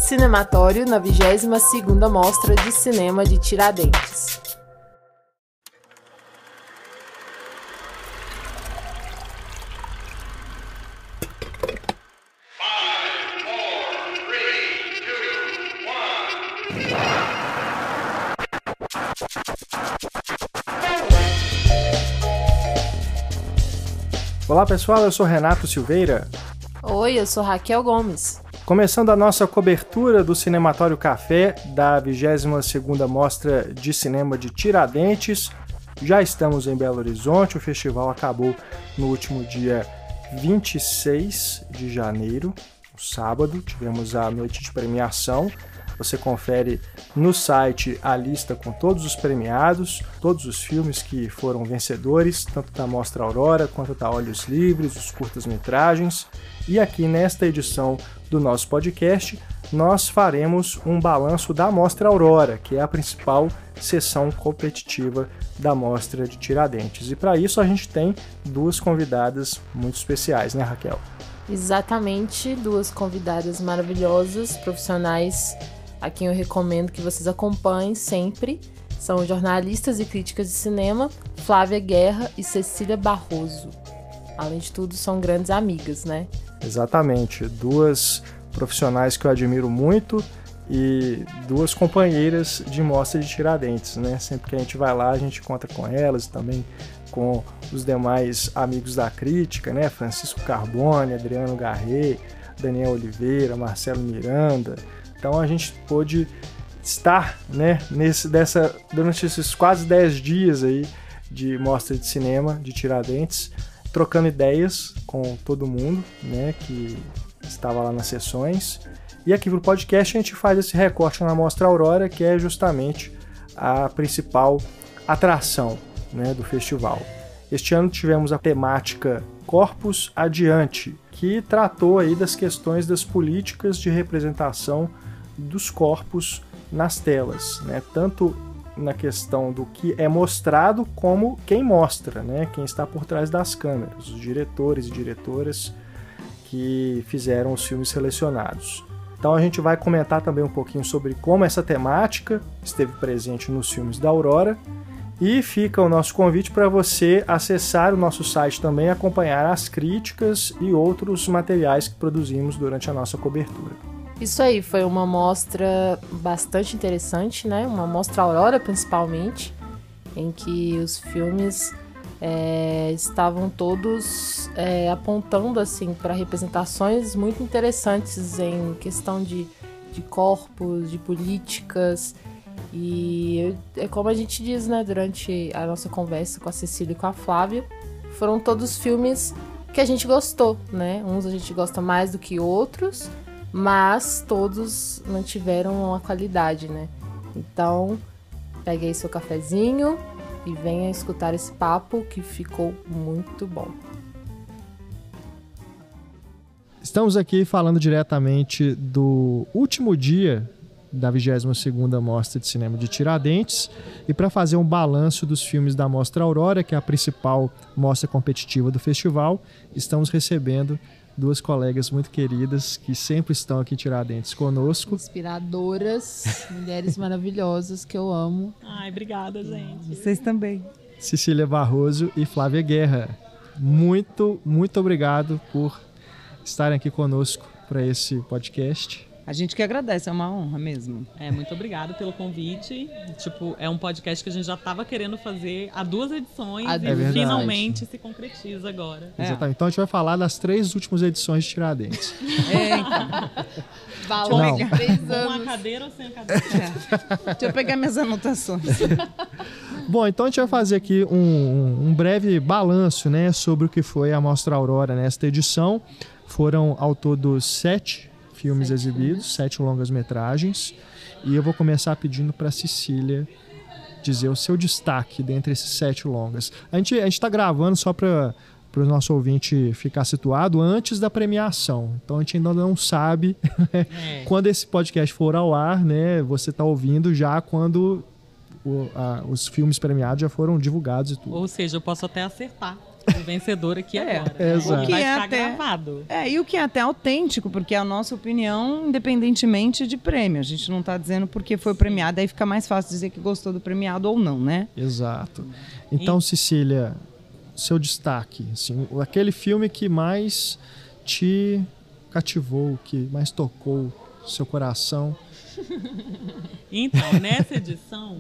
Cinematório na 22ª Mostra de Cinema de Tiradentes. Olá pessoal, eu sou Renato Silveira. Oi, eu sou Raquel Gomes. Começando a nossa cobertura do Cinematório Café da 22ª Mostra de Cinema de Tiradentes. Já estamos em Belo Horizonte, o festival acabou no último dia 26 de janeiro, no sábado, tivemos a noite de premiação. Você confere no site a lista com todos os premiados, todos os filmes que foram vencedores, tanto da Mostra Aurora quanto da Olhos Livres, os curtas-metragens. E aqui nesta edição do nosso podcast, nós faremos um balanço da Mostra Aurora, que é a principal sessão competitiva da Mostra de Tiradentes. E para isso a gente tem duas convidadas muito especiais, né, Raquel? Exatamente, duas convidadas maravilhosas, profissionais, a quem eu recomendo que vocês acompanhem sempre. São jornalistas e críticas de cinema, Flávia Guerra e Cecília Barroso. Além de tudo, são grandes amigas, né? Exatamente, duas profissionais que eu admiro muito e duas companheiras de Mostra de Tiradentes, né? Sempre que a gente vai lá, a gente conta com elas, também com os demais amigos da crítica, né? Francisco Carbone, Adriano Garret, Daniel Oliveira, Marcelo Miranda. Então a gente pôde estar, né, durante esses quase 10 dias aí de Mostra de Cinema de Tiradentes, trocando ideias com todo mundo, né, que estava lá nas sessões. E aqui no podcast a gente faz esse recorte na Mostra Aurora, que é justamente a principal atração, né, do festival. Este ano tivemos a temática Corpus Adiante, que tratou aí das questões das políticas de representação dos corpos nas telas, né? Tanto na questão do que é mostrado como quem mostra, né? Quem está por trás das câmeras, os diretores e diretoras que fizeram os filmes selecionados. Então a gente vai comentar também um pouquinho sobre como essa temática esteve presente nos filmes da Aurora, e fica o nosso convite para você acessar o nosso site também, acompanhar as críticas e outros materiais que produzimos durante a nossa cobertura. Isso aí, foi uma mostra bastante interessante, né? Uma mostra Aurora, principalmente, em que os filmes estavam todos apontando assim, para representações muito interessantes em questão de corpos, de políticas. E é como a gente diz, né, durante a nossa conversa com a Cecília e com a Flávia, foram todos filmes que a gente gostou, né? Uns a gente gosta mais do que outros, mas todos mantiveram a qualidade, né? Então, pegue aí seu cafezinho e venha escutar esse papo que ficou muito bom. Estamos aqui falando diretamente do último dia da 22ª Mostra de Cinema de Tiradentes, e para fazer um balanço dos filmes da Mostra Aurora, que é a principal mostra competitiva do festival, estamos recebendo duas colegas muito queridas que sempre estão aqui em Tiradentes conosco. Inspiradoras, mulheres maravilhosas que eu amo. Ai, obrigada, gente. Vocês também. Cecília Barroso e Flávia Guerra. Muito, muito obrigado por estarem aqui conosco para esse podcast. A gente que agradece, é uma honra mesmo. Muito obrigada pelo convite. É um podcast que a gente já estava querendo fazer há 2 edições e finalmente se concretiza agora. Exatamente. Então a gente vai falar das 3 últimas edições de Tiradentes. Valor de 3 anos. Com a cadeira ou sem a cadeira? Deixa eu pegar minhas anotações. Bom, então a gente vai fazer aqui um breve balanço, né, sobre o que foi a Mostra Aurora nesta edição. Foram ao todo 7 filmes exibidos, 7 longas-metragens, e eu vou começar pedindo para a Cecília dizer o seu destaque dentre esses 7 longas. A gente está gravando só para o nosso ouvinte ficar situado antes da premiação, então a gente ainda não sabe quando esse podcast for ao ar, né? Você está ouvindo já quando os filmes premiados já foram divulgados e tudo. Ou seja, eu posso até acertar. O vencedor aqui agora. Exato. O que vai ficar gravado. E o que é até autêntico, porque é a nossa opinião, independentemente de prêmio. A gente não está dizendo porque foi premiado, aí fica mais fácil dizer que gostou do premiado ou não, né? Exato. Então, Cecília, seu destaque, assim, aquele filme que mais te cativou, que mais tocou seu coração. Então, nessa edição,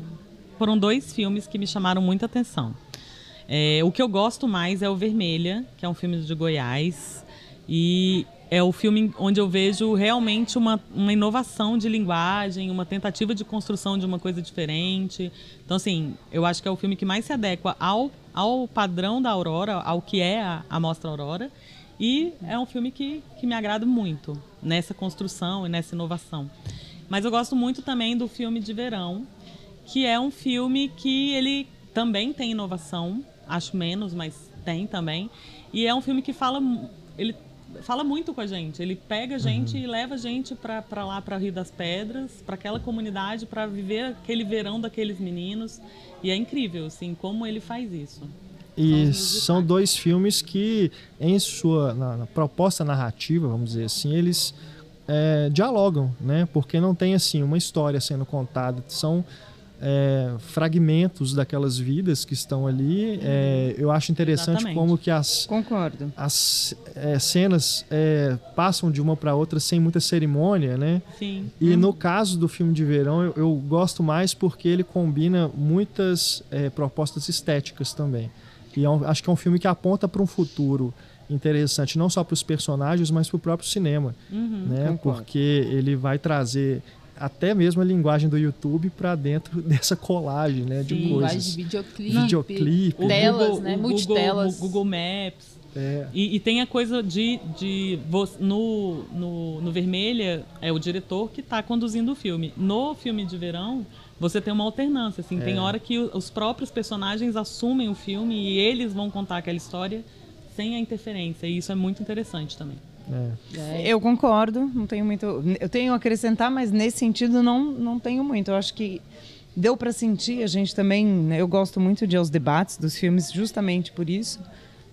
foram 2 filmes que me chamaram muita atenção. O que eu gosto mais é o Vermelha, que é um filme de Goiás, e é o filme onde eu vejo realmente uma inovação de linguagem, uma tentativa de construção de uma coisa diferente. Então, assim, eu acho que é o filme que mais se adequa ao padrão da Aurora, ao que é a Mostra Aurora, e é um filme que me agrada muito nessa construção e nessa inovação. Mas eu gosto muito também do filme de Verão, que é um filme que ele também tem inovação, acho menos, mas tem também. E é um filme que ele fala muito com a gente. Ele pega a gente e leva a gente para lá, para Rio das Pedras, para aquela comunidade, para viver aquele verão daqueles meninos. E é incrível, assim, como ele faz isso. E são 2 filmes que, na proposta narrativa, vamos dizer assim, eles dialogam, né? Porque não tem assim uma história sendo contada, são fragmentos daquelas vidas que estão ali. Eu acho interessante como que as cenas passam de uma para outra sem muita cerimônia, né? Sim. E no caso do filme de Verão, eu gosto mais porque ele combina muitas propostas estéticas também. E acho que é um filme que aponta para um futuro interessante, não só para os personagens, mas para o próprio cinema, né? Porque ele vai trazer até mesmo a linguagem do YouTube para dentro dessa colagem, né, de coisas. Linguagem de videoclipe, telas, né, multitelas. O Google Maps. E tem a coisa no Vermelha, é o diretor que está conduzindo o filme. No filme de Verão, você tem uma alternância, assim, tem hora que os próprios personagens assumem o filme e eles vão contar aquela história sem a interferência, e isso é muito interessante também. Eu concordo, não tenho muito. Eu tenho a acrescentar, mas nesse sentido não tenho muito. Eu acho que deu para sentir, a gente também. Eu gosto muito de ir aos debates dos filmes justamente por isso,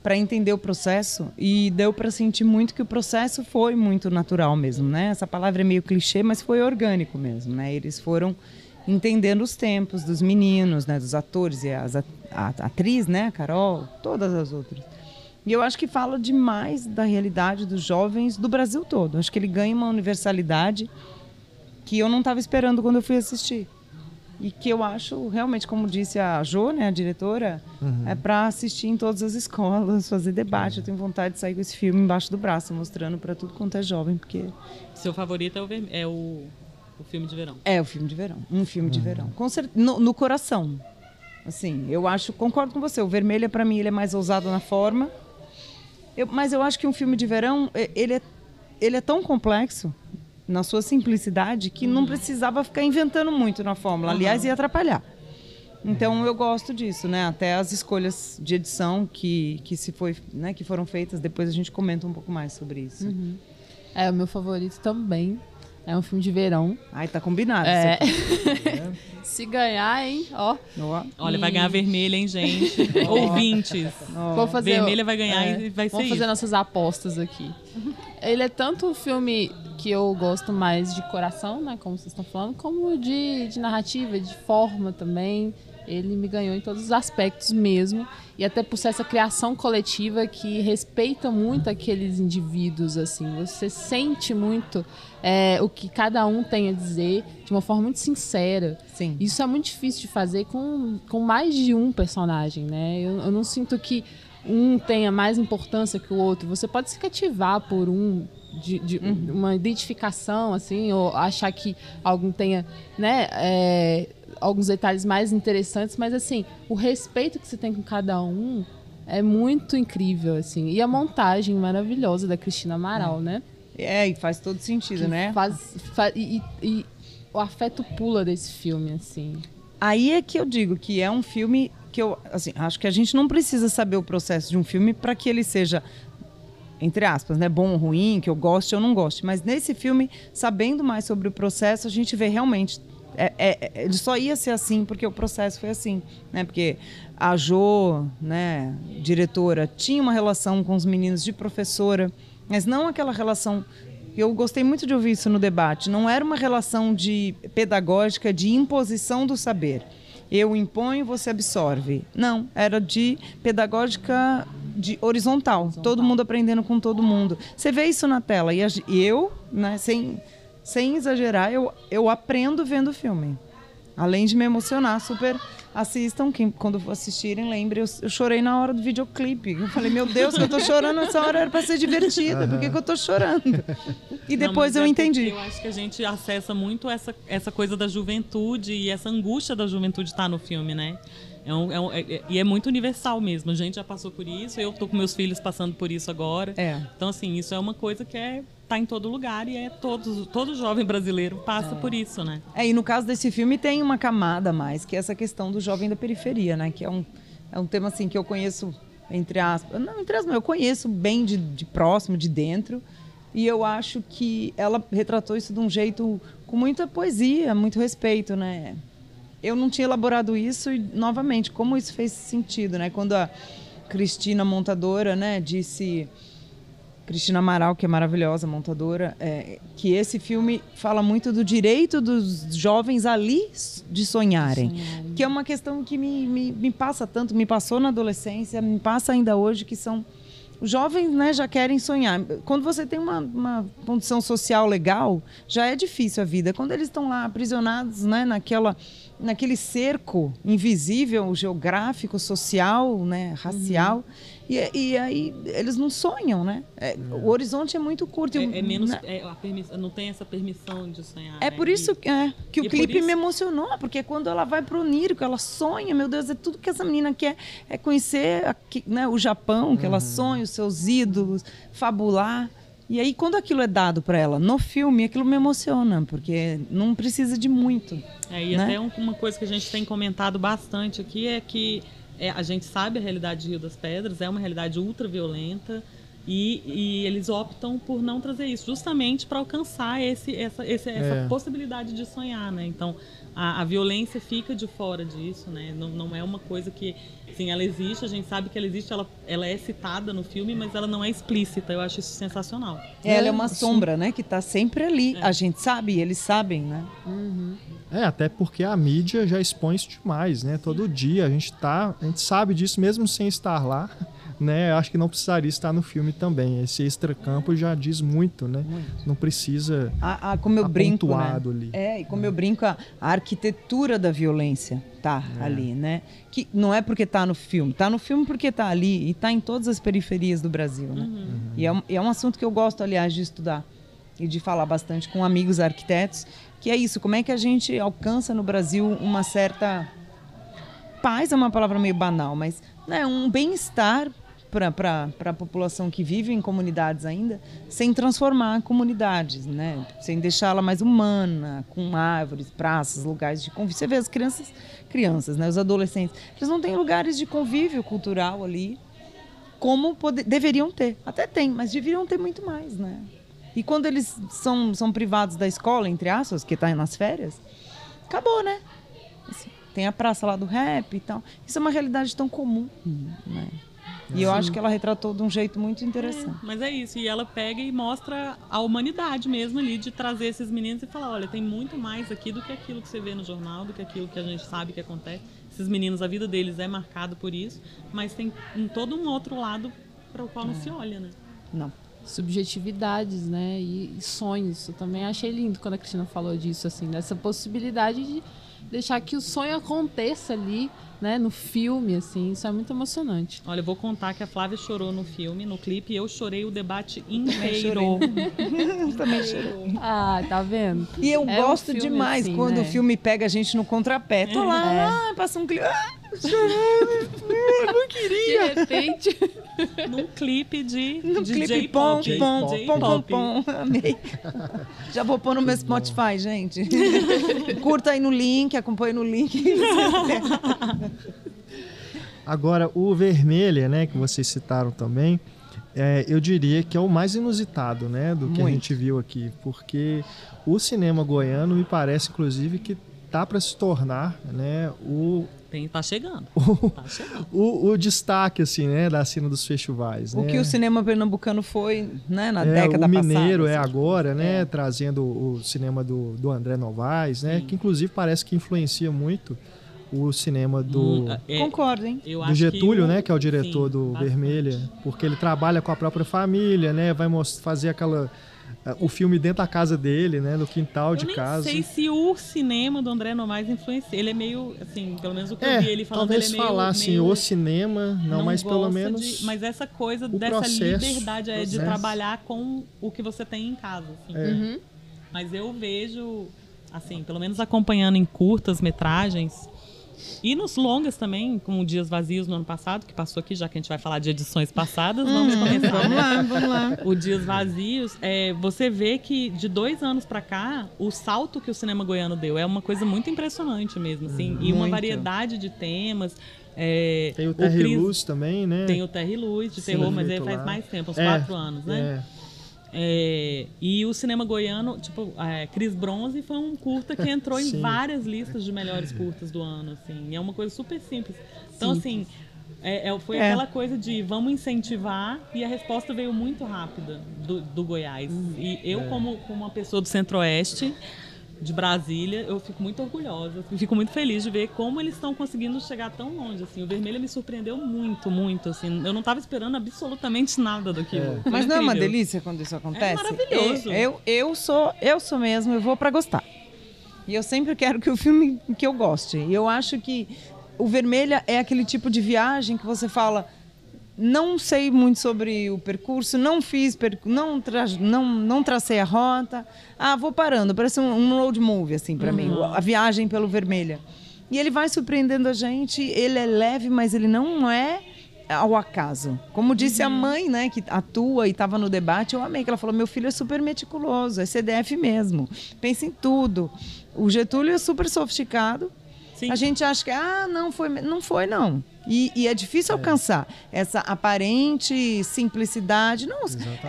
para entender o processo, e deu para sentir muito que o processo foi muito natural mesmo, né? Essa palavra é meio clichê, mas foi orgânico mesmo, né? Eles foram entendendo os tempos dos meninos, né? Dos atores e a atriz, né? A Carol, todas as outras. E eu acho que fala demais da realidade dos jovens do Brasil todo. Acho que ele ganha uma universalidade que eu não estava esperando quando eu fui assistir. E que eu acho, realmente, como disse a Jo, né, a diretora, é para assistir em todas as escolas, fazer debate. Eu tenho vontade de sair com esse filme embaixo do braço, mostrando para tudo quanto é jovem, porque... Seu favorito é o filme de Verão? É o filme de Verão, um filme de verão. Com certeza, no coração. Assim, eu acho, concordo com você, o Vermelho, para mim, ele é mais ousado na forma. Mas eu acho que um filme de verão, ele é tão complexo, na sua simplicidade, que não precisava ficar inventando muito na fórmula. Aliás, ia atrapalhar. Então, eu gosto disso, né? Até as escolhas de edição que foram feitas, depois a gente comenta um pouco mais sobre isso. O meu favorito também é um filme de verão. Ai, tá combinado. Se ganhar, hein? Olha, vai ganhar Vermelha, hein, gente? Ouvintes. Vermelha vai ganhar e vai ser Vamos fazer nossas apostas aqui. Ele é tanto um filme que eu gosto mais de coração, né? Como vocês estão falando, como de narrativa, de forma também. Ele me ganhou em todos os aspectos mesmo. E até por ser essa criação coletiva que respeita muito aqueles indivíduos, assim. Você sente muito o que cada um tem a dizer de uma forma muito sincera. Sim. Isso é muito difícil de fazer com mais de um personagem, né? Eu não sinto que um tenha mais importância que o outro. Você pode se cativar por uma identificação, assim, ou achar que algum tenha, né, alguns detalhes mais interessantes, mas assim, o respeito que você tem com cada um é muito incrível, assim. E a montagem maravilhosa da Cristina Amaral, né? E faz todo sentido, né? E o afeto pula desse filme, assim. Aí é que eu digo que é um filme que eu, assim, acho que a gente não precisa saber o processo de um filme para que ele seja, entre aspas, né, bom ou ruim, que eu goste ou não goste. Mas nesse filme, sabendo mais sobre o processo, a gente vê realmente Ele só ia ser assim porque o processo foi assim, né? Porque a Jo, né, diretora, tinha uma relação com os meninos de professora, mas não aquela relação. Eu gostei muito de ouvir isso no debate. Não era uma relação pedagógica de imposição do saber. Eu imponho, você absorve. Não, era de pedagógica de horizontal. Todo mundo aprendendo com todo mundo. Você vê isso na tela. E eu, né, sem exagerar, eu aprendo vendo o filme. Além de me emocionar, super assistam. Quando assistirem, lembrem, eu chorei na hora do videoclipe. Eu falei, meu Deus, que eu tô chorando nessa hora, era para ser divertida. Por que eu tô chorando? E depois eu entendi. Eu acho que a gente acessa muito essa coisa da juventude e essa angústia da juventude estar no filme, né? E é muito universal mesmo. A gente já passou por isso, eu tô com meus filhos passando por isso agora. Então, assim, isso é uma coisa que tá em todo lugar e todo jovem brasileiro passa por isso, né? E no caso desse filme tem uma camada a mais, que é essa questão do jovem da periferia, né? Que é um tema, assim, que eu conheço, entre aspas, eu conheço bem de próximo, de dentro, e eu acho que ela retratou isso de um jeito com muita poesia, muito respeito, né? Eu não tinha elaborado isso e, novamente, como isso fez sentido, né? Quando a Cristina, montadora, né, disse... Cristina Amaral, que é maravilhosa, montadora, que esse filme fala muito do direito dos jovens ali de sonharem. Que é uma questão que me passa tanto, me passou na adolescência, me passa ainda hoje, que são... Os jovens, né, já querem sonhar. Quando você tem uma condição social legal, já é difícil a vida. Quando eles estão lá aprisionados, né, naquele cerco invisível, geográfico, social, né, racial, e aí eles não sonham, né? O horizonte é muito curto. Menos, né? Não tem essa permissão de sonhar. É, né? Por isso que o clipe me emocionou, porque quando ela vai para o Onírico, ela sonha, meu Deus, é tudo que essa menina quer, é conhecer aqui, né, o Japão, que ela sonha, os seus ídolos, fabular. E aí, quando aquilo é dado para ela no filme, aquilo me emociona, porque não precisa de muito. E né? até uma coisa que a gente tem comentado bastante aqui é que a gente sabe a realidade de Rio das Pedras, é uma realidade ultra violenta, e eles optam por não trazer isso, justamente para alcançar essa possibilidade de sonhar, né? Então, a violência fica de fora disso, né? Não é uma coisa que, assim, ela existe, a gente sabe que ela existe, ela é citada no filme, mas ela não é explícita. Eu acho isso sensacional. Ela é uma sombra, né? Que está sempre ali. A gente sabe, eles sabem, né? Até porque a mídia já expõe isso demais, né? Todo dia a gente sabe disso mesmo sem estar lá, né? Acho que não precisaria estar no filme também. Esse extracampo já diz muito, né? Não precisa como eu brinco, né? Ali. E como eu brinco, a arquitetura da violência tá ali, né? Que não é porque tá no filme porque tá ali e tá em todas as periferias do Brasil, né? E é um assunto que eu gosto, aliás, de estudar e de falar bastante com amigos arquitetos, que é isso, como é que a gente alcança no Brasil uma certa paz, é uma palavra meio banal, mas, né, um bem-estar para a população que vive em comunidades ainda, sem transformar comunidades, né? Sem deixá-la mais humana, com árvores, praças, lugares de convívio. Você vê as crianças, né? Os adolescentes, eles não têm lugares de convívio cultural ali, como deveriam ter. Até tem, mas deveriam ter muito mais, né? E quando eles são privados da escola, entre aspas, que está nas férias, acabou, né? Assim, tem a praça lá do rap e tal. Isso é uma realidade tão comum, né? E eu acho que ela retratou de um jeito muito interessante. Mas é isso, e ela pega e mostra a humanidade mesmo ali, de trazer esses meninos e falar, olha, tem muito mais aqui do que aquilo que você vê no jornal, do que aquilo que a gente sabe que acontece. Esses meninos, a vida deles é marcada por isso, mas tem todo um outro lado para o qual não se olha, né? Não. Subjetividades, né? E sonhos. Eu também achei lindo quando a Cristina falou disso, assim, dessa possibilidade de deixar que o sonho aconteça ali, né, no filme, assim, isso é muito emocionante. Olha, eu vou contar que a Flávia chorou no filme, no clipe, e eu chorei o debate inteiro. Também chorei. Tá vendo? E eu gosto demais assim, quando o filme pega a gente no contrapé. Tô lá, passa um clipe, chorando, eu não queria. De repente, num clipe de DJ Pop. Pom. Amei. Já vou pôr no meu Spotify, gente. Curta aí no link, acompanhe no link. Agora, o Vermelha, né, que vocês citaram também, eu diria que é o mais inusitado, né, do que a gente viu aqui, porque o cinema goiano me parece, inclusive, que tá para se tornar, né, Tá chegando. o destaque, assim, né, da cena dos festivais. O né? que o cinema pernambucano foi, né, na década passada. O Mineiro assim, agora, né, trazendo o cinema do André Novaes, né, que inclusive parece que influencia muito o cinema do... Concordo, hein? Do Getúlio, né, que é o diretor do Vermelha, porque ele trabalha com a própria família, né, vai fazer o filme dentro da casa dele, né, no quintal de casa. Eu nem sei se o cinema do André Novaes influencia. Ele é meio, assim, pelo menos o que eu vi ele falando, talvez ele é meio... falar assim, o cinema, não mas pelo menos... mas essa coisa dessa liberdade de trabalhar com o que você tem em casa, assim. Mas eu vejo, assim, pelo menos acompanhando em curtas metragens, e nos longas também, com Dias Vazios no ano passado, que passou aqui, já que a gente vai falar de edições passadas, vamos começar. Vamos lá. O Dias Vazios, você vê que de 2 anos pra cá, o salto que o cinema goiano deu é uma coisa muito impressionante mesmo, assim, e uma variedade de temas. Tem o Terra e Luz também, né? Tem o Terra e Luz, de terror, mas ele faz mais tempo, uns 4 anos, né? E o cinema goiano, tipo, Cris Bronze foi um curta que entrou em várias listas de melhores curtas do ano, assim. E é uma coisa super simples. Então, assim, foi aquela coisa de vamos incentivar, e a resposta veio muito rápida do Goiás. E eu, como uma pessoa do Centro-Oeste, de Brasília, eu fico muito orgulhosa, fico muito feliz de ver como eles estão conseguindo chegar tão longe, assim. O Vermelho me surpreendeu muito, muito, assim. Eu não estava esperando absolutamente nada daquilo. Mas não é uma delícia quando isso acontece? É maravilhoso. Eu sou mesmo, eu vou para gostar. E eu sempre quero que o filme que eu goste. E eu acho que o Vermelha é aquele tipo de viagem que você fala... Não sei muito sobre o percurso, não tracei a rota. Vou parando, parece um road movie, assim, para mim, a viagem pelo Vermelha. E ele vai surpreendendo a gente, ele é leve, mas ele não é ao acaso. Como disse a mãe, né, que atua e estava no debate, eu amei, que ela falou, meu filho é super meticuloso, é CDF mesmo, pensa em tudo. O Getúlio é super sofisticado. Sim. A gente acha que, não foi. E é difícil alcançar essa aparente simplicidade,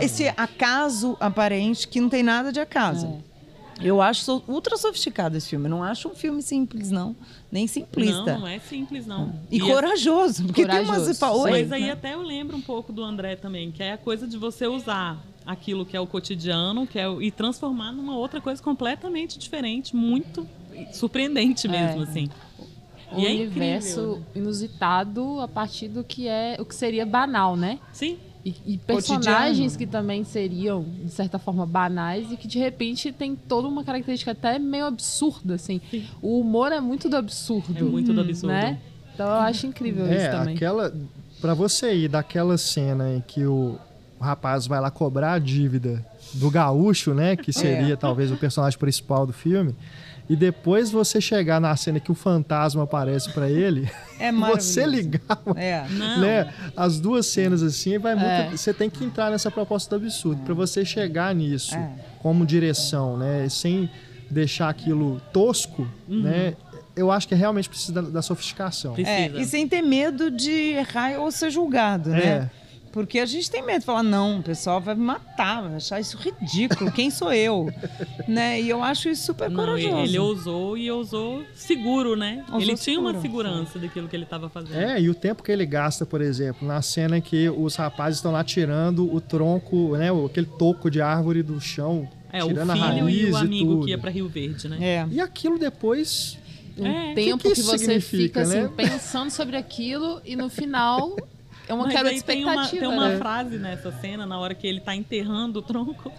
esse acaso aparente que não tem nada de acaso. Eu acho ultra sofisticado esse filme. Eu não acho um filme simples, não. Nem simplista. Não é simples, não. E corajoso. Porque tem umas... Mas aí até eu lembro um pouco do André também, que é a coisa de você usar aquilo que é o cotidiano, e transformar numa outra coisa completamente diferente, muito surpreendente mesmo, assim. Um universo inusitado a partir do que o que seria banal, né? Sim. E personagens que também seriam, de certa forma, banais e que, de repente, tem toda uma característica até meio absurda, assim. Sim. O humor é muito do absurdo. É muito do absurdo. Né? Então eu acho incrível isso também. Pra você ir daquela cena em que o rapaz vai lá cobrar a dívida do gaúcho, né? Que seria talvez o personagem principal do filme. E depois você chegar na cena que o fantasma aparece pra ele, você ligar né, as duas cenas assim, você tem que entrar nessa proposta do absurdo. Pra você chegar nisso como direção, né, sem deixar aquilo tosco, né, eu acho que realmente precisa da sofisticação. E sem ter medo de errar ou ser julgado, né? Porque a gente tem medo de falar, não, o pessoal vai me matar, vai achar isso ridículo, quem sou eu? Né? E eu acho isso super corajoso. Ele ousou seguro, né? Ele tinha uma segurança daquilo que ele estava fazendo. E o tempo que ele gasta, por exemplo, na cena em que os rapazes estão lá tirando o tronco, né, aquele toco de árvore do chão, tirando a raiz e o amigo tudo. que ia para Rio Verde, né? E aquilo depois... tempo que você fica assim, pensando sobre aquilo e no final... É uma quebra de expectativa. Tem uma frase nessa cena, na hora que ele tá enterrando o tronco,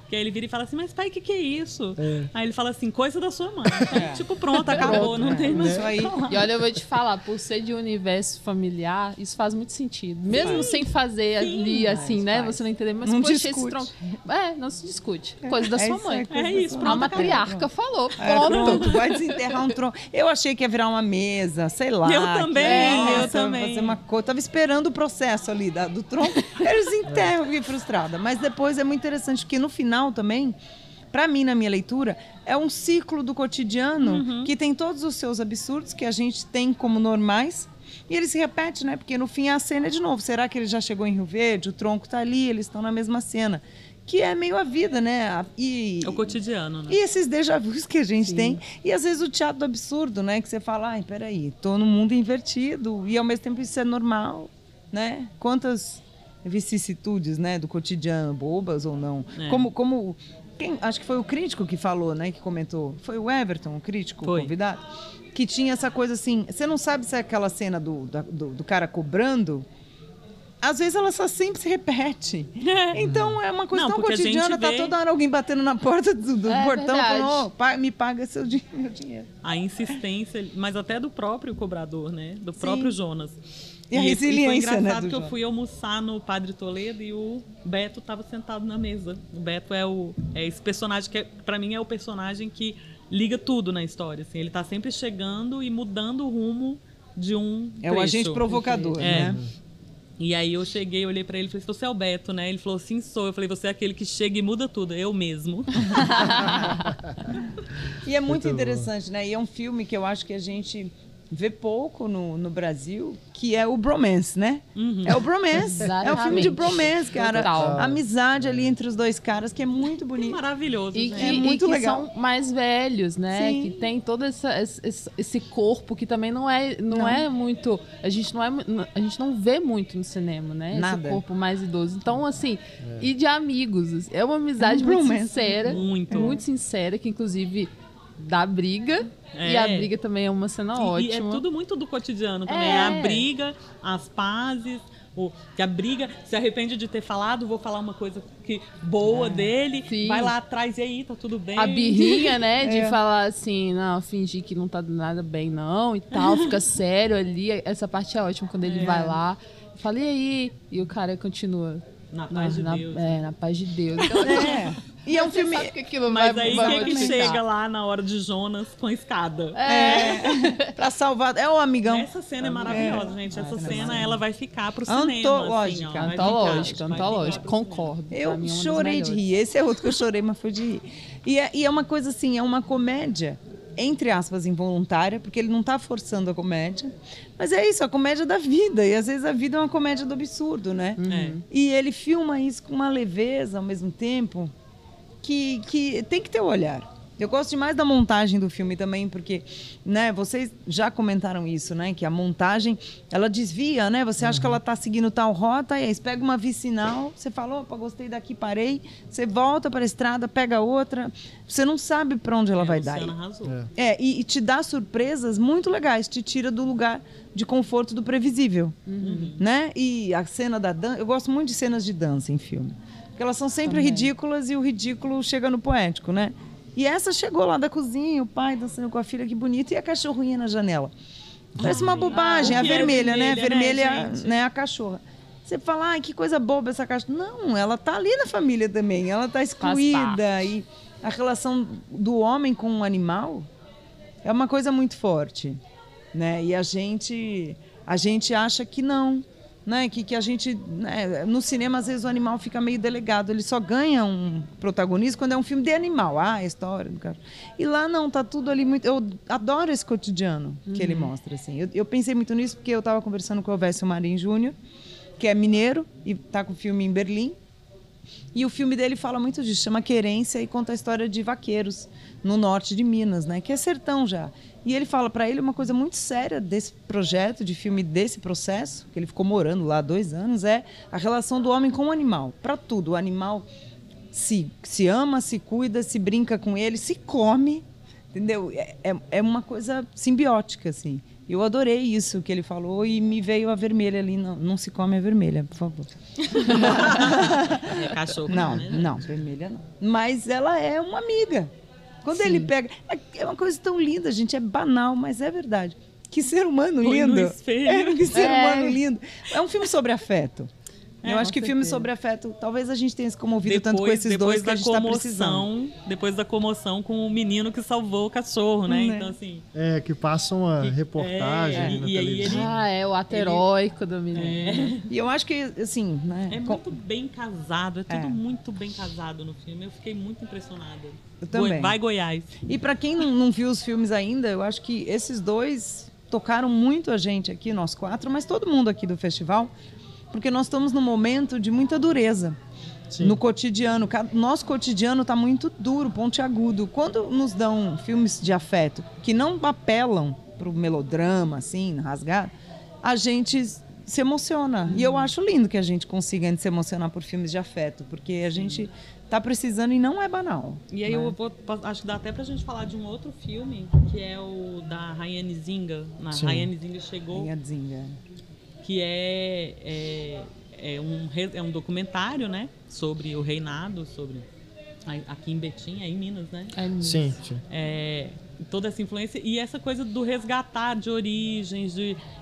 que aí ele vira e fala assim, mas pai, o que é isso? Aí ele fala assim, coisa da sua mãe. Então, tipo, pronto, acabou, não tem mais aí. E olha, eu vou te falar, por ser de universo familiar, isso faz muito sentido. Mesmo sem fazer ali, assim, né? Você não entender, mas não poxa, discute. esse tronco... não se discute. Coisa da sua mãe. Isso, pronto. A matriarca falou, pronto. Vai desenterrar um tronco. Eu achei que ia virar uma mesa, sei lá. Eu também. Fazer uma coisa. Tava esperando o processo ali do tronco, eles enterram, fiquei frustrada. Mas depois é muito interessante, porque no final também, para mim, na minha leitura, é um ciclo do cotidiano que tem todos os seus absurdos que a gente tem como normais, e ele se repete, né? Porque no fim a cena é de novo. Será que ele já chegou em Rio Verde? O tronco tá ali, eles estão na mesma cena. que é meio a vida, né? É o cotidiano, né? E esses déjà vus que a gente tem. E às vezes o teatro do absurdo, né? Que você fala, ai, peraí, tô no mundo invertido. E ao mesmo tempo isso é normal, né? Quantas vicissitudes, né? Do cotidiano, bobas ou não. Acho que foi o crítico que falou, né? Que comentou. Foi o Everton, o crítico convidado. Que tinha essa coisa assim, você não sabe se é aquela cena do cara cobrando. Às vezes ela só sempre se repete. Então é uma coisa tão cotidiana, tá toda hora alguém batendo na porta do portão falando, me paga meu dinheiro. A insistência, mas até do próprio cobrador, né? Do próprio Jonas. E a resiliência, e foi engraçado, né, que eu fui almoçar no Padre Toledo e o Beto estava sentado na mesa. O Beto é esse personagem que, pra mim, é o personagem que liga tudo na história. Assim. Ele tá sempre chegando e mudando o rumo de um trecho. É o agente provocador, né? E aí eu cheguei, olhei pra ele e falei, você é o Beto, né? Ele falou, sim, sou. Eu falei, você é aquele que chega e muda tudo, eu mesmo. E é muito interessante, né? E é um filme que eu acho que a gente vê pouco no Brasil, que é o bromance, né? É o bromance. É o filme de bromance, cara. A amizade ali entre os dois caras, que é muito bonito. Maravilhoso. E né? que, é muito legal. São mais velhos, né? Sim. Que tem todo esse corpo que também não é muito... A gente não vê muito no cinema, né? Nada. Esse corpo mais idoso. Então, assim, e de amigos. É uma amizade muito sincera. Muito sincera, que inclusive dá briga. E a briga também é uma cena ótima. E é tudo muito do cotidiano também. A briga, as pazes, que a briga se arrepende de ter falado, vou falar uma coisa boa dele, vai lá atrás e aí, tá tudo bem. A birrinha, né, de falar assim, não, fingir que não tá nada bem não e tal, fica sério ali. Essa parte é ótima, quando ele vai lá, fala, e aí? E o cara continua. Na paz de Deus. Na paz de Deus. Então, E é um filme... Mas aí quem que chega lá na hora de Jonas com a escada? Pra salvar... É o amigão. Essa cena é maravilhosa, gente. Essa cena, ela vai ficar pro cinema. Assim, Antológica. Concordo. Eu chorei de rir. Esse é outro que eu chorei, mas foi de rir. E é uma coisa assim, é uma comédia, entre aspas, involuntária, porque ele não tá forçando a comédia. Mas é isso, a comédia da vida. E às vezes a vida é uma comédia do absurdo, né? E ele filma isso com uma leveza ao mesmo tempo que tem que ter o olhar. Eu gosto demais da montagem do filme também, porque, né, vocês já comentaram isso, né? Que a montagem, ela desvia, né? Você acha que ela está seguindo tal rota, e aí você pega uma vicinal, você fala, opa, gostei daqui, parei. Você volta para a estrada, pega outra. Você não sabe para onde ela vai dar. E te dá surpresas muito legais, te tira do lugar de conforto do previsível, né? E a cena da dança, eu gosto muito de cenas de dança em filme. Porque elas são sempre ridículas e o ridículo chega no poético, né? E essa chegou lá da cozinha, o pai dançando com a filha, que bonito, e a cachorrinha na janela. Parece uma bobagem, a vermelha, né? A vermelha, né? A cachorra. Você fala, ai, que coisa boba essa cachorra. Não, ela tá ali na família também, ela tá excluída. E a relação do homem com o animal é uma coisa muito forte, né? E a gente acha que não. Né, que a gente, né, no cinema às vezes o animal fica meio delegado, ele só ganha um protagonismo quando é um filme de animal, a história do cara. E lá não, tá tudo ali muito, eu adoro esse cotidiano que ele mostra, assim. Eu pensei muito nisso porque eu estava conversando com o Elvésio Marim Júnior, que é mineiro e tá com o filme em Berlim, e o filme dele fala muito disso, chama Querência, e conta a história de vaqueiros no norte de Minas, né, que é sertão já. E ele fala para ele uma coisa muito séria desse projeto, de filme, desse processo, que ele ficou morando lá há 2 anos, é a relação do homem com o animal. Para tudo, o animal se ama, se cuida, se brinca com ele, se come, entendeu? É uma coisa simbiótica, assim. Eu adorei isso que ele falou e me veio a vermelha ali. Não se come a vermelha, por favor. É cachorro, não, vermelha não. Mas ela é uma amiga. Quando ele pega... É uma coisa tão linda, gente. É banal, mas é verdade. Que ser humano lindo. No espelho. Que ser humano lindo. É um filme sobre afeto. Eu acho que filme sobre afeto, talvez a gente tenha se comovido tanto com esses dois que a gente está precisando. Depois da comoção com o menino que salvou o cachorro, né? Então, assim... que passa uma reportagem na televisão. O ato heróico do menino. E eu acho que, assim... Né, é muito bem casado, tudo muito bem casado no filme. Eu fiquei muito impressionada. Eu também. Vai, Goiás. E para quem não viu os filmes ainda, eu acho que esses dois tocaram muito a gente aqui, nós 4, mas todo mundo aqui do festival... Porque nós estamos num momento de muita dureza. no cotidiano. Nosso cotidiano está muito duro, pontiagudo. Quando nos dão filmes de afeto que não apelam para o melodrama, assim, rasgado, a gente se emociona. E eu acho lindo que a gente consiga ainda se emocionar por filmes de afeto, porque a gente tá precisando e não é banal. E aí acho que dá até pra gente falar de um outro filme, que é o da Rainha Nzinga. Rainha Nzinga chegou. Rainha Nzinga. Que é um documentário, né? Sobre o reinado, sobre aqui em Betim, em Minas, né? Sim. Toda essa influência e essa coisa do resgatar de origens,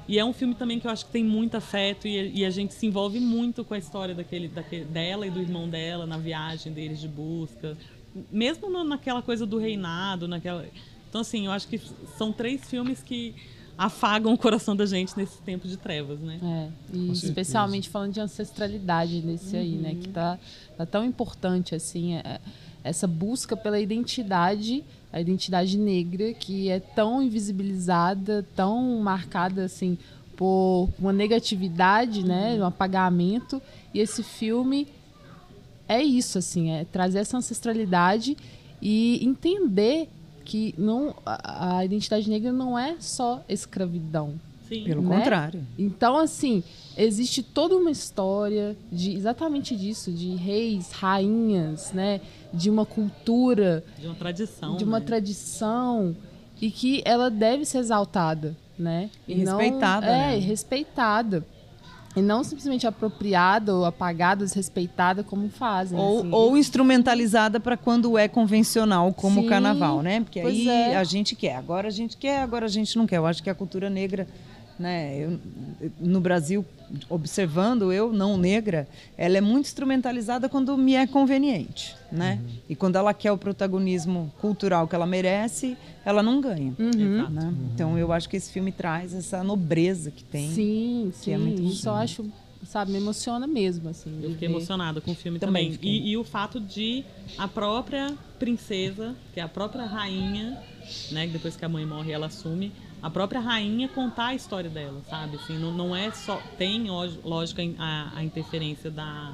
e é um filme também que eu acho que tem muito afeto e a gente se envolve muito com a história dela e do irmão dela na viagem deles de busca, mesmo naquela coisa do reinado, então assim, eu acho que são 3 filmes que afagam o coração da gente nesse tempo de trevas, né? E especialmente falando de ancestralidade nesse aí, né? Que tá tão importante assim, essa busca pela identidade, a identidade negra, que é tão invisibilizada, tão marcada assim por uma negatividade, né, um apagamento. E esse filme é isso, assim, é trazer essa ancestralidade e entender que a identidade negra não é só escravidão. Sim. Pelo contrário. Então, assim, existe toda uma história exatamente disso, de reis, rainhas, né? De uma cultura. De uma tradição. De uma tradição. E que ela deve ser exaltada, né? E respeitada. Respeitada. E não simplesmente apropriada ou apagada, desrespeitada, como fazem. Ou instrumentalizada para quando é convencional, como o carnaval, né? Porque aí a gente quer. Agora a gente não quer. Eu acho que a cultura negra, né? No Brasil, observando, eu, não negra, ela é muito instrumentalizada quando me é conveniente, né? E quando ela quer o protagonismo cultural que ela merece, ela não ganha. Né? Então eu acho que esse filme traz essa nobreza que tem. Sim. É muito isso eu acho, sabe, me emociona mesmo, assim. Eu fiquei emocionada com o filme também. E o fato de a própria princesa, que é a própria rainha, né? Depois que a mãe morre, ela assume. A própria rainha contar a história dela, sabe? Assim, não é só... Tem, lógico, a interferência da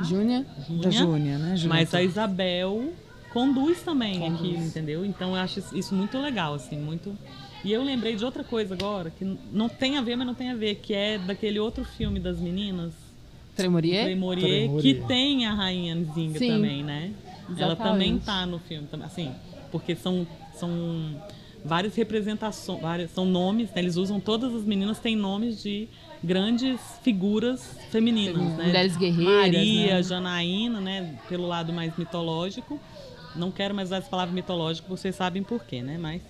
Júnia. Da Júnia, né? Mas a Isabel conduz também aquilo, entendeu? Então eu acho isso muito legal, assim, muito... E eu lembrei de outra coisa agora, que não tem a ver, mas não tem a ver, que é daquele outro filme das meninas... Tremorier, que tem a Rainha Nzinga também, né? Exatamente. Ela também tá no filme, assim, porque são várias representações, são nomes, né? Eles usam, todas as meninas têm nomes de grandes figuras femininas, né? Mulheres guerreiras, Maria, né? Janaína, né? Pelo lado mais mitológico. Não quero mais usar essa palavra mitológico, vocês sabem por quê, né? Mas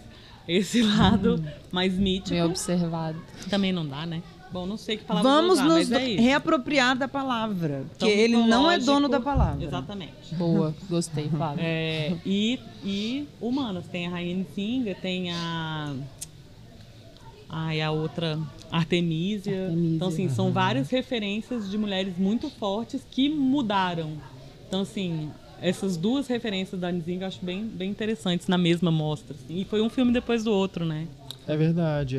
esse lado mais mítico... Bem observado. Também não dá, né? Bom, não sei que palavra Vamos usar, nos mas é isso. reapropriar da palavra, porque Então, ele não é mitológico, dono da palavra. Exatamente. Boa, gostei, Fábio. E humanas, tem a Rainha Nzinga, tem a outra Artemisia. Então, assim, são várias referências de mulheres muito fortes que mudaram. Então, assim, essas duas referências da Nzinga eu acho bem, bem interessantes na mesma mostra. Assim. E foi um filme depois do outro, né? É verdade,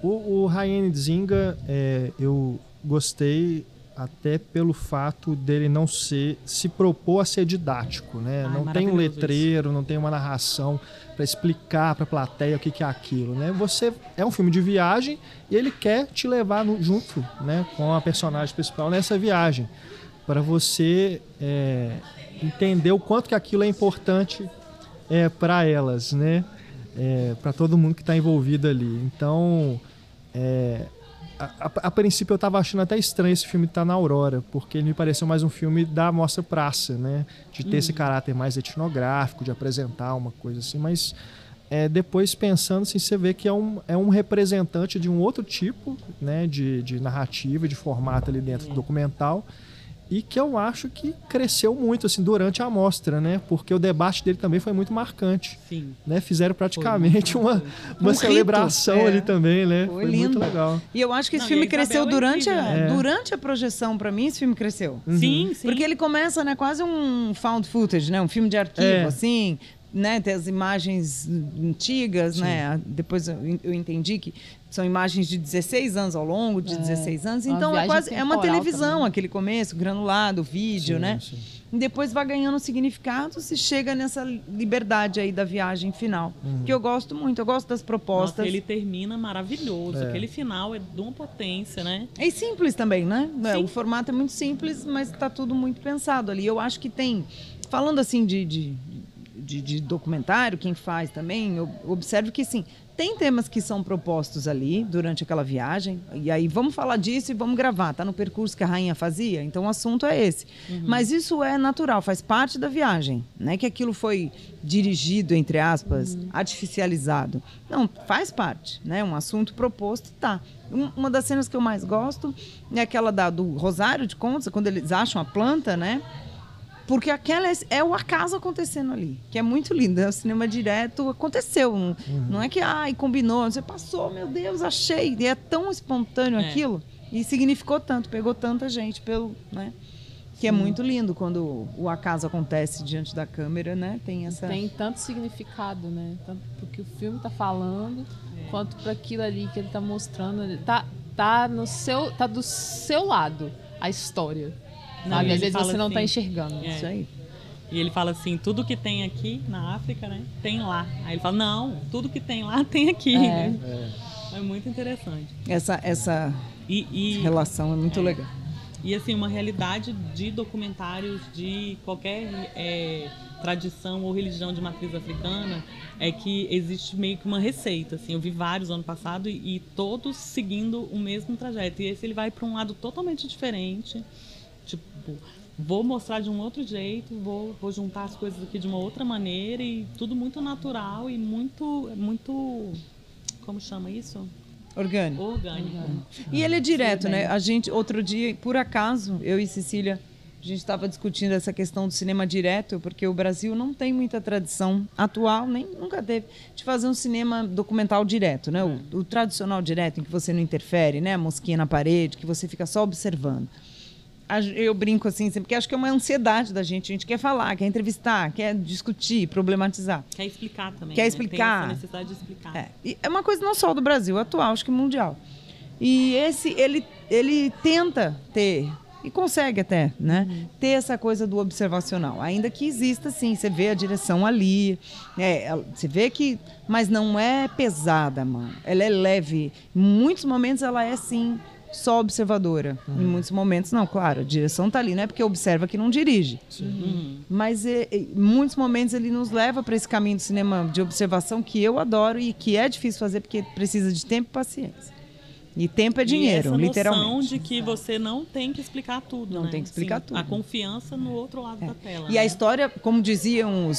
O Rainha Nzinga, eu gostei até pelo fato dele não se propor a ser didático, né? Não tem um letreiro, não tem uma narração para explicar para a plateia o que é aquilo, né? É um filme de viagem e ele quer te levar junto, né, com a personagem principal nessa viagem, para você entender o quanto que aquilo é importante para elas, né? Para todo mundo que está envolvido ali. Então, a princípio eu estava achando até estranho esse filme estar na Aurora, porque ele me pareceu mais um filme da Mostra Praça, né? De ter esse caráter mais etnográfico, de apresentar uma coisa assim, mas depois pensando assim, você vê que é um representante de um outro tipo, né? De narrativa, de formato ali dentro do documental, e que eu acho que cresceu muito assim, durante a mostra, né? Porque o debate dele também foi muito marcante. Sim. Né? Fizeram praticamente uma celebração ali também, né? Foi lindo. Muito legal. E eu acho que esse filme cresceu durante a projeção, pra mim, esse filme cresceu. Sim, sim. Porque ele começa, né, quase um found footage, né? Um filme de arquivo, assim, né, tem as imagens antigas, né? Depois eu entendi que são imagens de 16 anos ao longo de 16 anos. Então é uma televisão, também. Aquele começo, granulado, vídeo, né? Sim. E depois vai ganhando significados e chega nessa liberdade aí da viagem final. Que eu gosto muito, eu gosto das propostas. Nossa, ele termina maravilhoso. Aquele final é de uma potência, né? É simples também, né? O formato é muito simples, mas está tudo muito pensado ali. Eu acho que tem, falando assim de documentário, quem faz também, eu observo que sim, tem temas que são propostos ali durante aquela viagem, e aí vamos falar disso e vamos gravar, tá no percurso que a rainha fazia, então o assunto é esse. Mas isso é natural, faz parte da viagem, não é que aquilo foi dirigido, entre aspas, artificializado. Não, faz parte, né? Um assunto proposto, tá. Uma das cenas que eu mais gosto é aquela do Rosário de Contas, quando eles acham a planta, né? Porque aquela é o acaso acontecendo ali, que é muito lindo. O cinema direto aconteceu. Não é que, combinou, você passou, meu Deus, achei. E é tão espontâneo aquilo. E significou tanto, pegou tanta gente pelo, né? Que é muito lindo quando o acaso acontece diante da câmera, né? Tem tanto significado, né? Tanto porque o filme está falando, quanto para aquilo ali que ele está mostrando. Tá do seu lado a história. Às vezes você não está enxergando. Isso aí. E ele fala assim, tudo que tem aqui na África, né, tem lá. Aí ele fala, não, tudo que tem lá tem aqui. É muito interessante. Essa relação é muito legal. E assim, uma realidade de documentários de qualquer tradição ou religião de matriz africana é que existe meio que uma receita. Assim, eu vi vários ano passado e todos seguindo o mesmo trajeto. E esse ele vai para um lado totalmente diferente. Tipo, vou mostrar de um outro jeito, vou juntar as coisas aqui de uma outra maneira e tudo muito natural e muito como chama isso? Orgânico. E ele é direto, né? A gente, outro dia, por acaso, eu e Cecília, a gente estava discutindo essa questão do cinema direto, porque o Brasil não tem muita tradição atual, nem nunca teve, de fazer um cinema documental direto, né? O tradicional direto, em que você não interfere, né? A mosquinha na parede, que você fica só observando. Eu brinco assim, porque acho que é uma ansiedade da gente. A gente quer falar, quer entrevistar, quer discutir, problematizar. Quer explicar também. Quer explicar. Tem essa necessidade de explicar. É uma coisa não só do Brasil, atual, acho que mundial. E ele tenta ter, e consegue até, né? Ter essa coisa do observacional. Ainda que exista, sim, você vê a direção ali, você vê que... Mas não é pesada a mão, ela é leve. Em muitos momentos ela é, sim... só observadora. Em muitos momentos, não, claro, a direção está ali, não é porque observa que não dirige. Mas em muitos momentos ele nos leva para esse caminho do cinema de observação que eu adoro e que é difícil fazer porque precisa de tempo e paciência. E tempo é dinheiro, literalmente. E essa noção de que você não tem que explicar tudo, Não tem que explicar tudo. A confiança no outro lado da tela. E a história, como diziam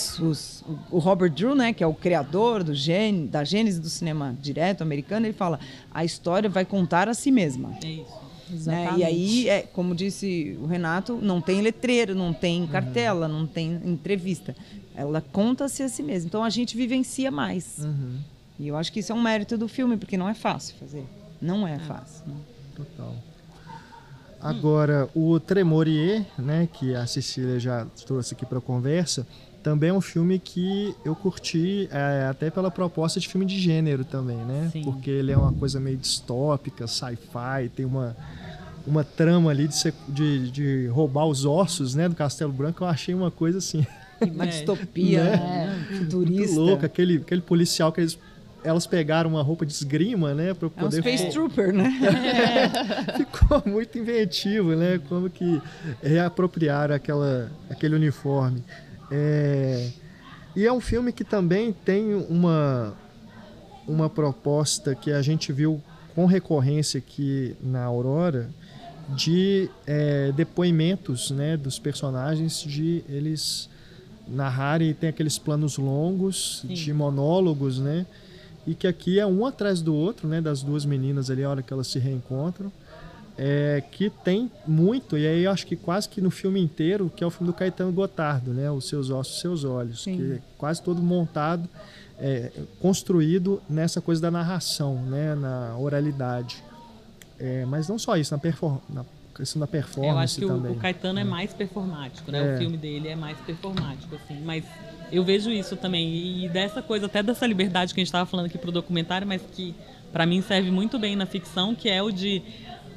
o Robert Drew, né, que é o criador da gênese do cinema direto americano, ele fala, a história vai contar a si mesma. É isso. Exatamente. E aí, como disse o Renato, não tem letreiro, não tem cartela, não tem entrevista. Ela conta-se a si mesma. Então a gente vivencia mais. E eu acho que isso é um mérito do filme, porque não é fácil fazer. Não é fácil. Né? Total. Agora, o Tremorier, né, que a Cecília já trouxe aqui para a conversa, também é um filme que eu curti até pela proposta de filme de gênero também, né? Sim. Porque ele é uma coisa meio distópica, sci-fi, tem uma trama ali de roubar os ossos, né, do Castelo Branco. Eu achei uma coisa assim... Uma distopia, né? Futurista. Muito louco, aquele policial que elas pegaram uma roupa de esgrima, né, para poder... É um Space Trooper, né? Ficou muito inventivo, né? Como que reapropriaram aquele uniforme. E é um filme que também tem uma proposta que a gente viu com recorrência aqui na Aurora, de depoimentos, né, dos personagens, de eles narrarem, tem aqueles planos longos, sim, de monólogos, né? E que aqui é um atrás do outro, né, das duas meninas ali, a hora que elas se reencontram, que tem muito, e aí eu acho que quase que no filme inteiro, que é o filme do Caetano Gotardo, né, Os Seus Ossos, Seus Olhos, sim, que é quase todo montado, construído nessa coisa da narração, né, na oralidade. Mas não só isso, na questão da performance eu acho que também. o Caetano é mais performático, né? O filme dele é mais performático, assim. Mas eu vejo isso também. E dessa coisa, até dessa liberdade que a gente estava falando aqui pro documentário, mas que para mim serve muito bem na ficção, que é o de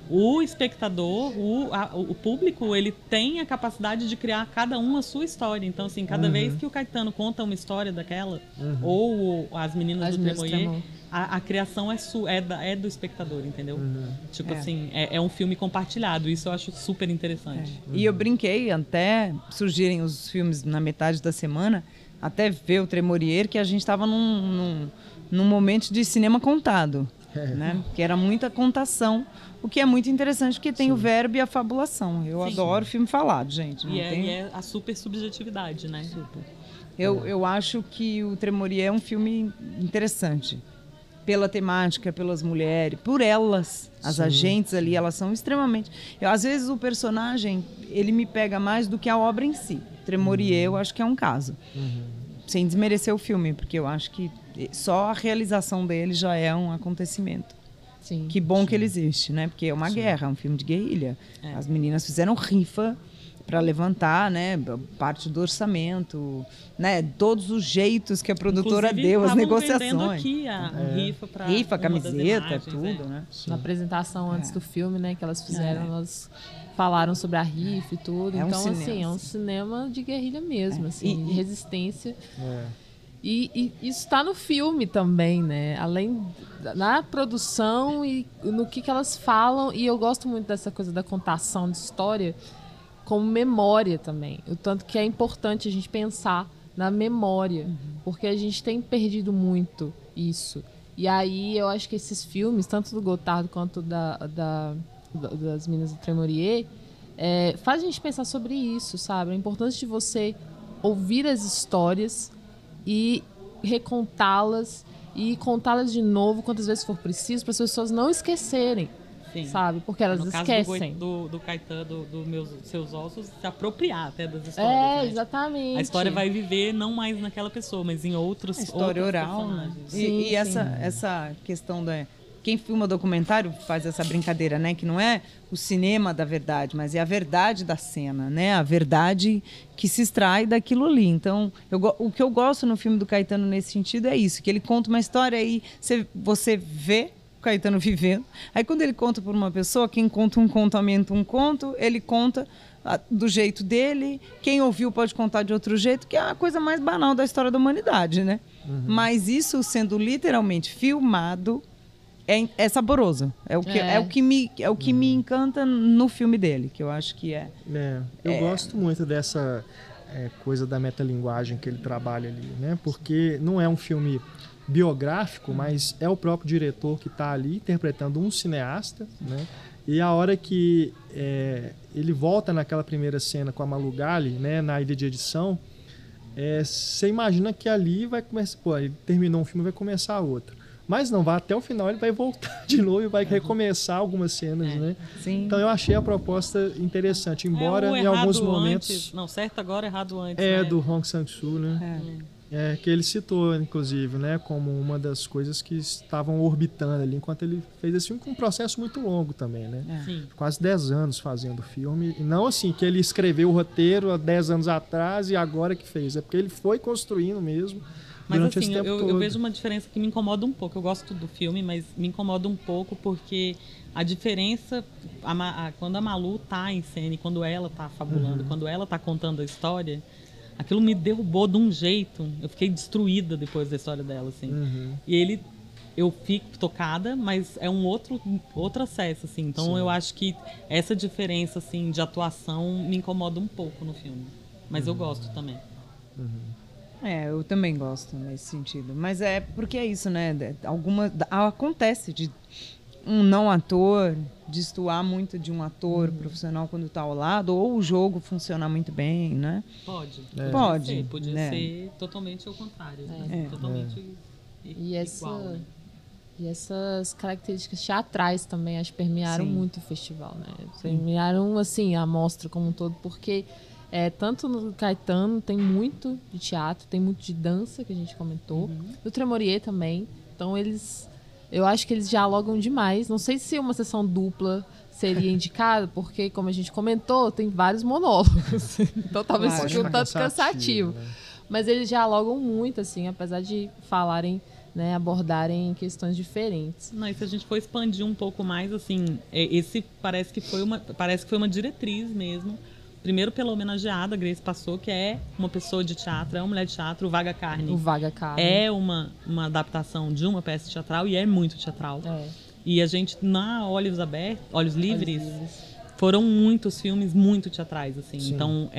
o espectador, o público, ele tem a capacidade de criar cada um a sua história. Então, assim, cada vez que o Caetano conta uma história daquela, ou as meninas do Tremoyer, a criação é do espectador, entendeu? Tipo assim, é um filme compartilhado. Isso eu acho super interessante. E eu brinquei, até surgirem os filmes na metade da semana, até ver o Tremorier, que a gente estava num momento de cinema contado, né? Que era muita contação, o que é muito interessante, porque tem o verbo e a fabulação. Eu adoro filme falado, gente. E é a super subjetividade, né? Super. Eu acho que o Tremorier é um filme interessante. Pela temática, pelas mulheres, por elas. As agentes ali, elas são extremamente... às vezes o personagem, ele me pega mais do que a obra em si. Tremorier, eu acho que é um caso. Sem desmerecer o filme, porque eu acho que só a realização dele já é um acontecimento. Sim. Que bom que ele existe, né? Porque é uma guerra, é um filme de guerrilha. As meninas fizeram rifa para levantar, né, parte do orçamento, né, todos os jeitos que a produtora deu, as negociações. Aqui a rifa, camiseta, tudo, né? Na apresentação antes do filme, né, que elas fizeram, elas falaram sobre a rifa e tudo. Então, assim, é um cinema de guerrilha mesmo, assim, de resistência. E isso está no filme também, né? Além na produção e no que elas falam. E eu gosto muito dessa coisa da contação de história como memória também. O tanto que é importante a gente pensar na memória, porque a gente tem perdido muito isso. E aí eu acho que esses filmes, tanto do Godard quanto das Meninas do Tremorier, faz a gente pensar sobre isso, sabe? A importância de você ouvir as histórias e recontá-las e contá-las de novo quantas vezes for preciso, para as pessoas não esquecerem. Sim. Sabe? Porque elas esquecem. No caso do Caetano, dos Seus Ossos, se apropriar até das histórias. Né? Exatamente. A história vai viver não mais naquela pessoa, mas em outros história oral, né? E essa questão da... Quem filma documentário faz essa brincadeira, né? Que não é o cinema da verdade, mas é a verdade da cena, né? A verdade que se extrai daquilo ali. Então, o que eu gosto no filme do Caetano nesse sentido é isso, que ele conta uma história e você vê Caetano vivendo. Aí quando ele conta por uma pessoa, quem conta um conto aumenta um conto, ele conta do jeito dele, quem ouviu pode contar de outro jeito, que é a coisa mais banal da história da humanidade, né? Mas isso sendo literalmente filmado é saboroso. É o que me encanta no filme dele, que eu acho que eu gosto muito dessa coisa da metalinguagem que ele trabalha ali, né? Porque não é um filme biográfico, mas é o próprio diretor que está ali interpretando um cineasta, né? E a hora que ele volta naquela primeira cena com a Malu Gali, né, na ilha de edição, você imagina que ali vai começar, ele terminou um filme e vai começar outro. Mas não, vai até o final, ele vai voltar de novo e vai recomeçar algumas cenas, né? Sim. Então eu achei a proposta interessante, embora em alguns momentos... Antes. Não, certo agora, errado antes. né? Do Hong Sang-soo, né? Que ele citou, inclusive, né, como uma das coisas que estavam orbitando ali enquanto ele fez esse filme, com um processo muito longo também, né? Quase 10 anos fazendo o filme. E não assim, que ele escreveu o roteiro há 10 anos atrás e agora que fez. É porque ele foi construindo mesmo. Mas durante assim, esse tempo eu todo. vejo uma diferença que me incomoda um pouco. Eu gosto do filme, mas me incomoda um pouco porque a diferença, quando a Malu tá em cena e quando ela tá fabulando, quando ela tá contando a história, aquilo me derrubou de um jeito. Eu fiquei destruída depois da história dela, assim. E eu fico tocada, mas é um outro acesso, assim. Então eu acho que essa diferença, assim, de atuação me incomoda um pouco no filme. Mas eu gosto também. Eu também gosto nesse sentido. Mas é porque é isso, né? Acontece de um não ator destoar muito de um ator profissional quando está ao lado, ou o jogo funcionar muito bem, né? Pode. Podia ser totalmente ao contrário. Totalmente igual. Né? E essas características teatrais também, acho que permearam muito o festival, né? Permearam, assim, a mostra como um todo, porque... tanto no Caetano tem muito de teatro, tem muito de dança, que a gente comentou. No Tremorier também. Então, eles Eu acho que eles dialogam demais. Não sei se uma sessão dupla seria indicado, porque, como a gente comentou, tem vários monólogos. Então talvez seja um tanto cansativo. Né? Mas eles dialogam muito, assim, apesar de falarem, né, abordarem questões diferentes. Não, e se a gente for expandir um pouco mais, assim, esse parece que foi uma diretriz mesmo. Primeiro pela homenageada, Grace Passou, que é uma pessoa de teatro, é uma mulher de teatro, o Vaga Carne. O Vaga Carne. É uma adaptação de uma peça teatral e é muito teatral. É. E a gente, na Olhos Livres, foram muitos filmes muito teatrais, assim. Sim. Então,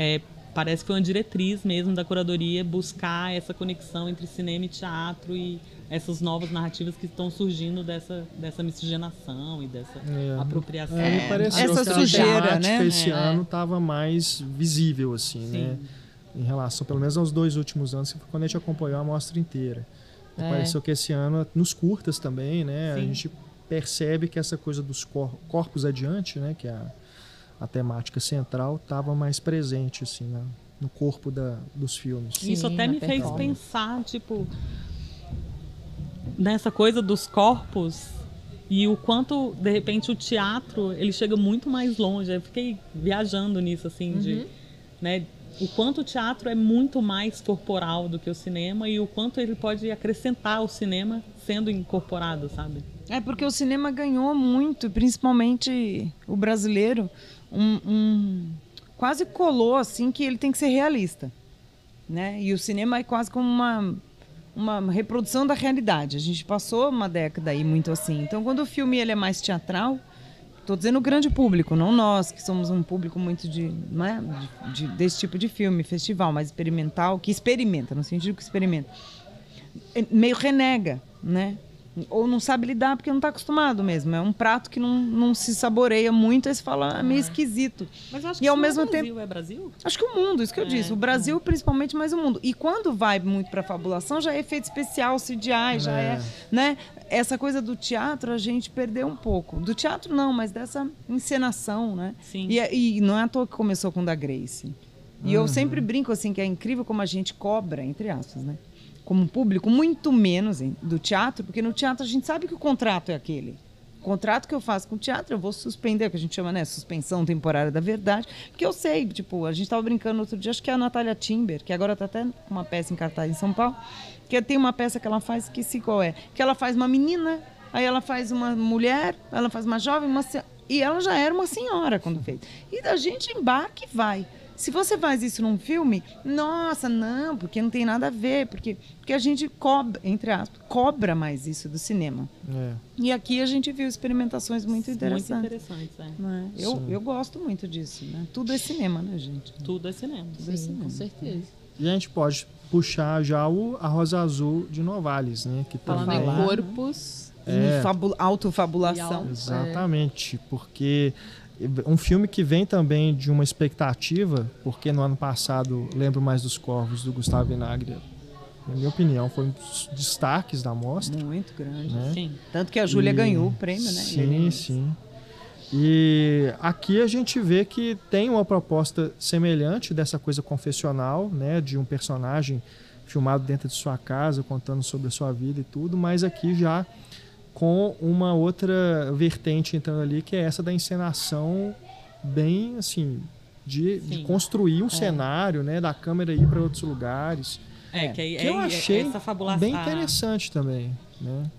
parece que foi uma diretriz mesmo da curadoria buscar essa conexão entre cinema e teatro e essas novas narrativas que estão surgindo dessa miscigenação e dessa apropriação. Me pareceu essa que sujeira, a né? Esse ano estava mais visível, assim, né? Em relação, pelo menos aos 2 últimos anos, que foi quando a gente acompanhou a mostra inteira. Pareceu que esse ano, nos curtas também, né? Sim. A gente percebe que essa coisa dos corpos adiante, né? Que é a temática central, estava mais presente, assim, no corpo dos filmes. Sim, isso até me fez pensar, tipo, nessa coisa dos corpos e o quanto, de repente, o teatro, ele chega muito mais longe. Eu fiquei viajando nisso, assim, de, né, o quanto o teatro é muito mais corporal do que o cinema e o quanto ele pode acrescentar ao cinema sendo incorporado, sabe? Porque o cinema ganhou muito, principalmente o brasileiro, quase colou, assim, que ele tem que ser realista, né? E o cinema é quase como uma reprodução da realidade. A gente passou uma década aí muito assim. Então, quando o filme ele é mais teatral, estou dizendo o grande público, não nós, que somos um público muito desse tipo de filme, festival, mais experimental, que experimenta, no sentido que experimenta. Meio renega, né? Ou não sabe lidar porque não está acostumado mesmo. É um prato que não se saboreia muito, aí você fala, meio esquisito. Mas eu acho que e ao mesmo tempo Brasil tempo, é Brasil? Acho que o mundo, isso que eu disse. O Brasil, principalmente, mas o mundo. E quando vai muito para a fabulação, já é efeito especial, CGI, já é, né? Essa coisa do teatro, a gente perdeu um pouco. Do teatro, não, mas dessa encenação, né? Sim. E não é à toa que começou com o da Grace. E eu sempre brinco, assim, que é incrível como a gente cobra, entre aspas, né? Como público, muito menos do teatro, porque no teatro a gente sabe que o contrato é aquele. O contrato que eu faço com o teatro, eu vou suspender, o que a gente chama, né, suspensão temporária da verdade, porque eu sei, tipo, a gente estava brincando outro dia, acho que é a Natália Timber, que agora está até com uma peça em cartaz em São Paulo, que tem uma peça que ela faz, esqueci qual é, que ela faz uma menina, aí ela faz uma mulher, ela faz uma jovem, e ela já era uma senhora quando fez. E a gente embarca e vai. Se você faz isso num filme, nossa, não, porque não tem nada a ver, porque a gente cobra, entre aspas, cobra mais isso do cinema. E aqui a gente viu experimentações muito interessantes. Muito interessantes, né? Eu gosto muito disso, né? Tudo é cinema, né, gente? Tudo é cinema. Tudo é cinema, com certeza. E a gente pode puxar já a Rosa Azul de Novalis, né? Que falando também, em corpos, autofabulação. Exatamente, porque um filme que vem também de uma expectativa, porque no ano passado, Lembro Mais dos Corvos, do Gustavo Vinagre, na minha opinião, foi um dos destaques da mostra. Muito grande, né? Sim. Tanto que a Júlia ganhou o prêmio, né? Sim. E aqui a gente vê que tem uma proposta semelhante dessa coisa confessional, né? De um personagem filmado dentro de sua casa, contando sobre a sua vida e tudo, mas aqui já com uma outra vertente entrando ali, que é essa da encenação bem, assim, de construir um cenário, né, da câmera ir para outros lugares. Que eu achei essa fabulação, bem interessante também, né?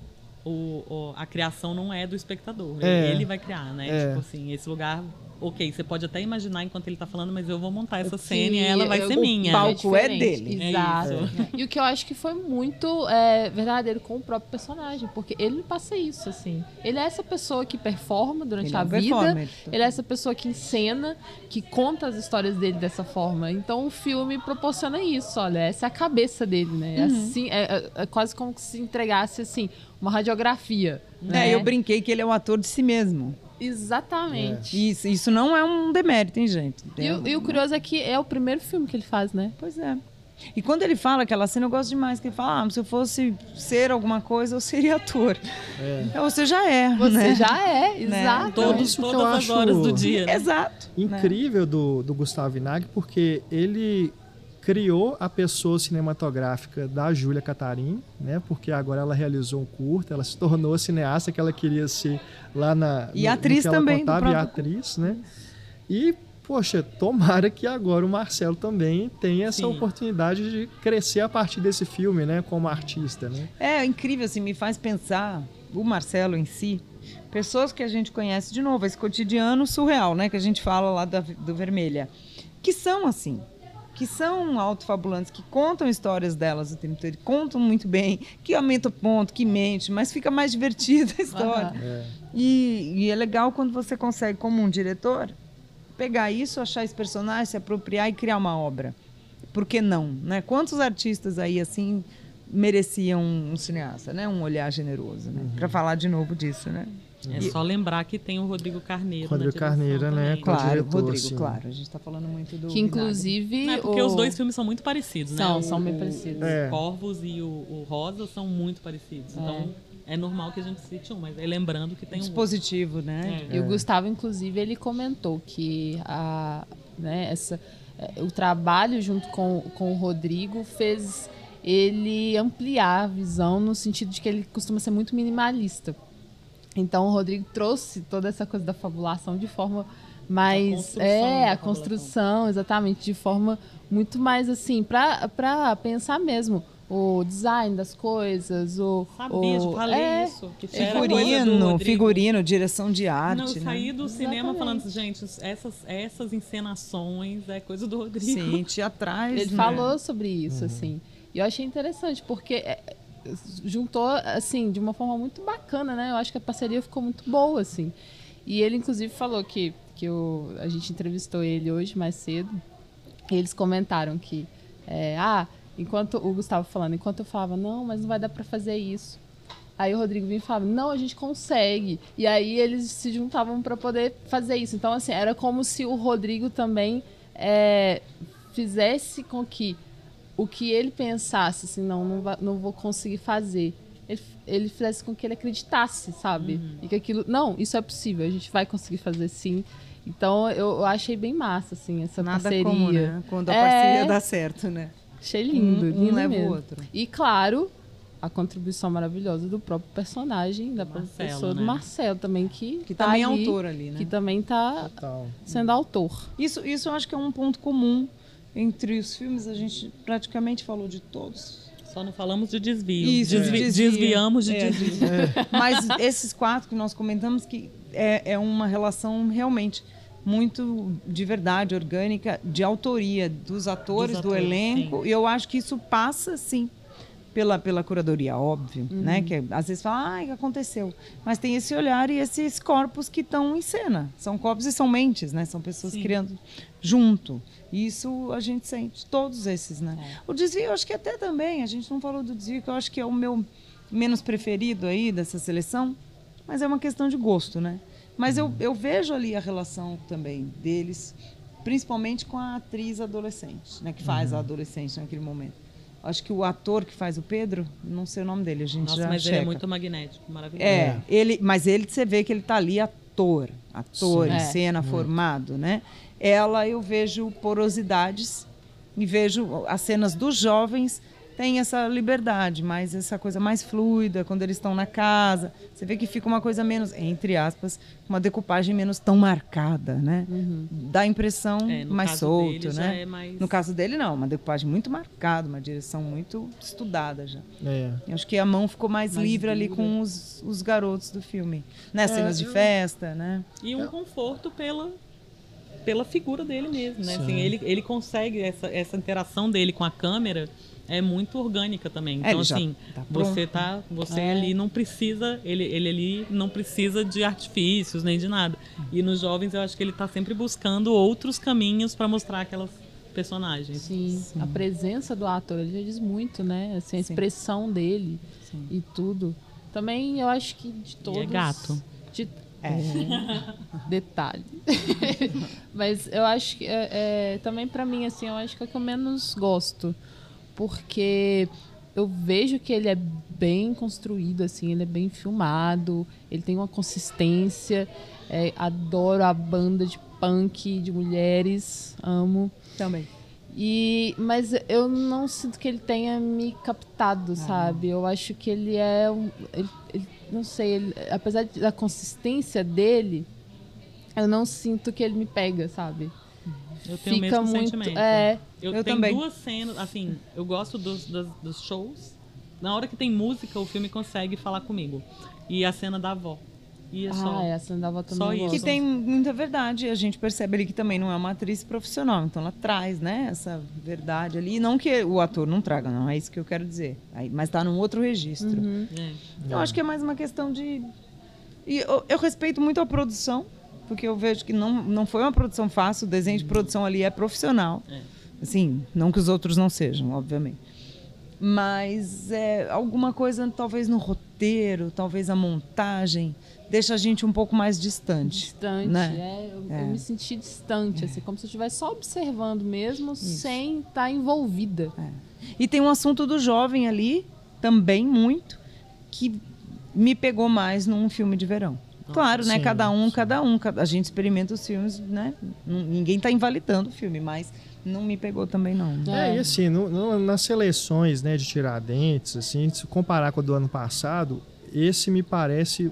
A criação não é do espectador, ele vai criar, né? Tipo assim, esse lugar... Ok, você pode até imaginar enquanto ele está falando, mas eu vou montar essa cena e ela vai ser minha. O palco é dele. Exato. E o que eu acho que foi muito verdadeiro com o próprio personagem, porque ele passa isso, assim. Ele é essa pessoa que performa durante a vida, ele é essa pessoa que encena, que conta as histórias dele dessa forma. Então o filme proporciona isso, olha, essa é a cabeça dele, né? Assim, é quase como se entregasse, assim, uma radiografia. Né? Eu brinquei que ele é um ator de si mesmo. Exatamente. Isso não é um demérito, hein, gente? E o curioso é que é o primeiro filme que ele faz, né? Pois é. E quando ele fala aquela cena, eu gosto demais, que ele fala, se eu fosse ser alguma coisa, eu seria ator. Então, você já é, Você já é, exato. Né? Todas as horas do dia. Né? Exato. Incrível do Gustavo Vinagre, porque ele criou a pessoa cinematográfica da Júlia Catarina, né? Porque agora ela realizou um curta, ela se tornou a cineasta que ela queria ser lá na... E atriz também. E atriz, né? E, poxa, tomara que agora o Marcelo também tenha essa oportunidade de crescer a partir desse filme, né? Como artista, né? É incrível, assim, me faz pensar, o Marcelo em si, pessoas que a gente conhece, de novo, esse cotidiano surreal, né? Que a gente fala lá do Vermelha, que são assim, que são autofabulantes, que contam histórias delas o tempo todo, contam muito bem, que aumenta o ponto, que mente, mas fica mais divertida a história. E é legal quando você consegue, como um diretor, pegar isso, achar esse personagem, se apropriar e criar uma obra. Por que não? Né? Quantos artistas aí, assim, mereciam um cineasta, né? Um olhar generoso, né? Para falar de novo disso, né? É só lembrar que tem o Rodrigo Carneiro. Rodrigo Carneiro, né? Claro, Rodrigo, claro. A gente está falando muito do... Que inclusive... É porque os dois filmes são muito parecidos, né? São bem parecidos. O Corvos e o Rosa são muito parecidos. Então, é normal que a gente cite um, mas é lembrando que tem um dispositivo, né? E o Gustavo, inclusive, ele comentou que o trabalho junto com o Rodrigo fez ele ampliar a visão no sentido de que ele costuma ser muito minimalista. Então o Rodrigo trouxe toda essa coisa da fabulação de forma mais... A construção, exatamente, de forma muito mais assim, para pensar mesmo o design das coisas, falei isso. Que figurino, direção de arte. Não, eu saí do cinema falando assim, gente, essas encenações é coisa do Rodrigo. Sim, teatrais. Ele falou sobre isso, assim. E eu achei interessante, porque juntou, assim, de uma forma muito bacana, né? Eu acho que a parceria ficou muito boa, assim. E ele, inclusive, falou que a gente entrevistou ele hoje, mais cedo, e eles comentaram que, enquanto o Gustavo falando, enquanto eu falava, não, mas não vai dar pra fazer isso. Aí o Rodrigo vinha e falava, não, a gente consegue. E aí eles se juntavam para poder fazer isso. Então, assim, era como se o Rodrigo também fizesse com que o que ele pensasse, assim, não vou conseguir fazer, ele fizesse com que ele acreditasse, sabe? E que aquilo, não, isso é possível, a gente vai conseguir fazer sim. Então, eu achei bem massa, assim, essa parceria. Nada como, né? Quando a parceria dá certo, né? Achei lindo, lindo leva mesmo. o outro. E, claro, a contribuição maravilhosa do próprio personagem, da própria pessoa, do Marcelo também, que tá também ali, é autor ali, né? Que também tá sendo autor. Isso eu acho que é um ponto comum entre os filmes, a gente praticamente falou de todos. Só não falamos de desvio. Isso, desviamos de desvio. Mas esses 4 que nós comentamos, que é uma relação realmente muito de verdade, orgânica, de autoria dos atores, do elenco. Sim. E eu acho que isso passa, sim, pela curadoria, óbvio, né? Que às vezes fala, que aconteceu. Mas tem esse olhar e esses corpos que estão em cena. São corpos e são mentes, né? São pessoas criando junto. Isso a gente sente, todos esses, né? O desvio, eu acho que até também, a gente não falou do desvio, que eu acho que é o meu menos preferido aí dessa seleção, mas é uma questão de gosto, né? Mas eu vejo ali a relação também deles, principalmente com a atriz adolescente, né? Que faz a adolescente naquele momento. Acho que o ator que faz o Pedro, não sei o nome dele, a gente já mas checa. Ele é muito magnético, maravilhoso. Mas você vê que ele está ali ator em cena, formado, né? Ela, eu vejo porosidades e vejo as cenas dos jovens tem essa liberdade, mas essa coisa mais fluida, quando eles estão na casa, você vê que fica uma coisa menos, entre aspas, uma decupagem menos tão marcada, né? Dá a impressão mais solto, né? No caso dele, não, uma decupagem muito marcada, uma direção muito estudada já. Eu acho que a mão ficou mais livre ali com os garotos do filme, né? Cenas de festa, né? E um conforto pela figura dele mesmo, né? Assim, ele consegue, essa interação dele com a câmera é muito orgânica também. Então, assim, você ali não precisa, ele ali não precisa de artifícios nem de nada. E nos jovens eu acho que ele está sempre buscando outros caminhos para mostrar aquelas personagens. Sim, a presença do ator, ele já diz muito, né? Assim, a expressão dele e tudo. Também eu acho que de todos... E é gato. Detalhe. Mas eu acho que também pra mim, assim, eu acho que é o que eu menos gosto, porque eu vejo que ele é bem construído, assim, ele é bem filmado, ele tem uma consistência, adoro a banda de punk de mulheres, amo também. Mas eu não sinto que ele tenha me captado, sabe? Eu acho que ele é não sei, apesar da consistência dele, eu não sinto que ele me pega, sabe? Eu tenho o Fica mesmo muito, sentimento. Eu tenho também. duas cenas, assim, eu gosto dos shows. Na hora que tem música, o filme consegue falar comigo. E a cena da avó. E é só. A cena da avó também só eu isso. gosto. Que tem muita verdade. A gente percebe ali que também não é uma atriz profissional. Então ela traz, né, essa verdade ali. Não que o ator não traga, não é isso que eu quero dizer. Mas está num outro registro. Eu acho que é mais uma questão de... E eu respeito muito a produção, porque eu vejo que não foi uma produção fácil. O desenho de produção ali é profissional. Assim, não que os outros não sejam, obviamente. Mas alguma coisa, talvez no roteiro, talvez a montagem, deixa a gente um pouco mais distante. Né? Eu me senti distante, assim, como se eu estivesse só observando mesmo, sem estar envolvida. E tem um assunto do jovem ali, também muito, que me pegou mais num filme de verão. Claro, né? Sim, Cada um. A gente experimenta os filmes, né? Ninguém está invalidando o filme, mas não me pegou também, não. E assim, nas seleções, né, de Tiradentes, assim, se comparar com o do ano passado, esse me parece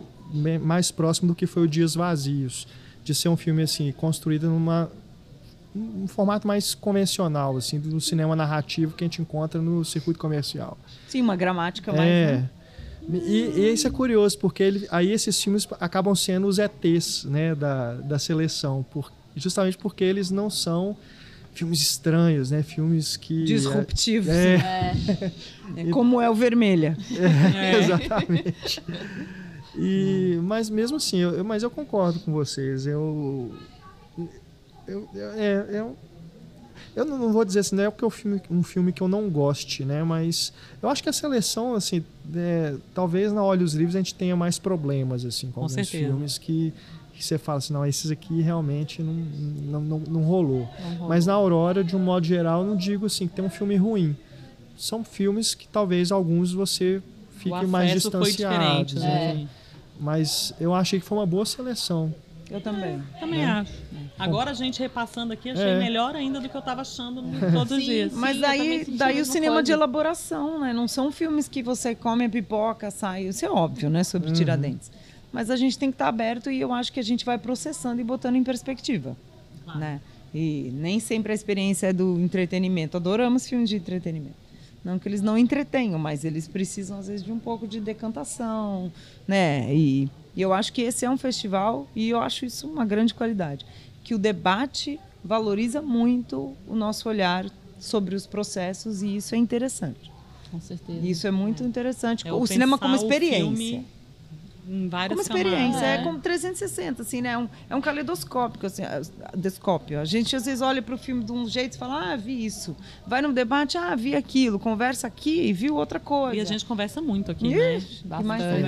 mais próximo do que foi o Dias Vazios, de ser um filme assim construído um formato mais convencional, assim, do cinema narrativo que a gente encontra no circuito comercial. Sim, uma gramática mais... Né? E isso é curioso, porque aí esses filmes acabam sendo os ETs, né, da seleção, justamente porque eles não são filmes estranhos, né? Filmes que... disruptivos. Como é o Vermelha. Exatamente. Mas mesmo assim, eu concordo com vocês. Eu não vou dizer assim, não é porque um filme que eu não goste, né? Mas eu acho que a seleção, assim, talvez na Olhos Livres a gente tenha mais problemas, assim, com alguns filmes que você fala assim, não, esses aqui realmente não rolou. Mas na Aurora, de um modo geral, eu não digo assim que tem um filme ruim. São filmes que talvez alguns você fique mais distanciado. Foi diferente, Mas eu achei que foi uma boa seleção. Eu também. Também acho. Agora a gente repassando aqui, achei melhor ainda do que eu estava achando todos os dias. Mas daí o cinema de elaboração, né? Não são filmes que você come a pipoca, sai. Isso é óbvio, né? Sobre Tiradentes. Mas a gente tem que estar aberto e eu acho que a gente vai processando e botando em perspectiva. Claro. Né? E nem sempre a experiência é do entretenimento. Adoramos filmes de entretenimento. Não que eles não entretenham, mas eles precisam, às vezes, de um pouco de decantação. Né? E eu acho que esse é um festival e eu acho isso uma grande qualidade. Que o debate valoriza muito o nosso olhar sobre os processos e isso é interessante. Com certeza. Isso é muito interessante. O cinema como experiência. Em várias como experiência, camadas. como 360, assim, né? É um caleidoscópio, assim, descópio. A gente às vezes olha para o filme de um jeito e fala, vi isso. Vai num debate, vi aquilo. Conversa aqui e viu outra coisa. E a gente conversa muito aqui, né?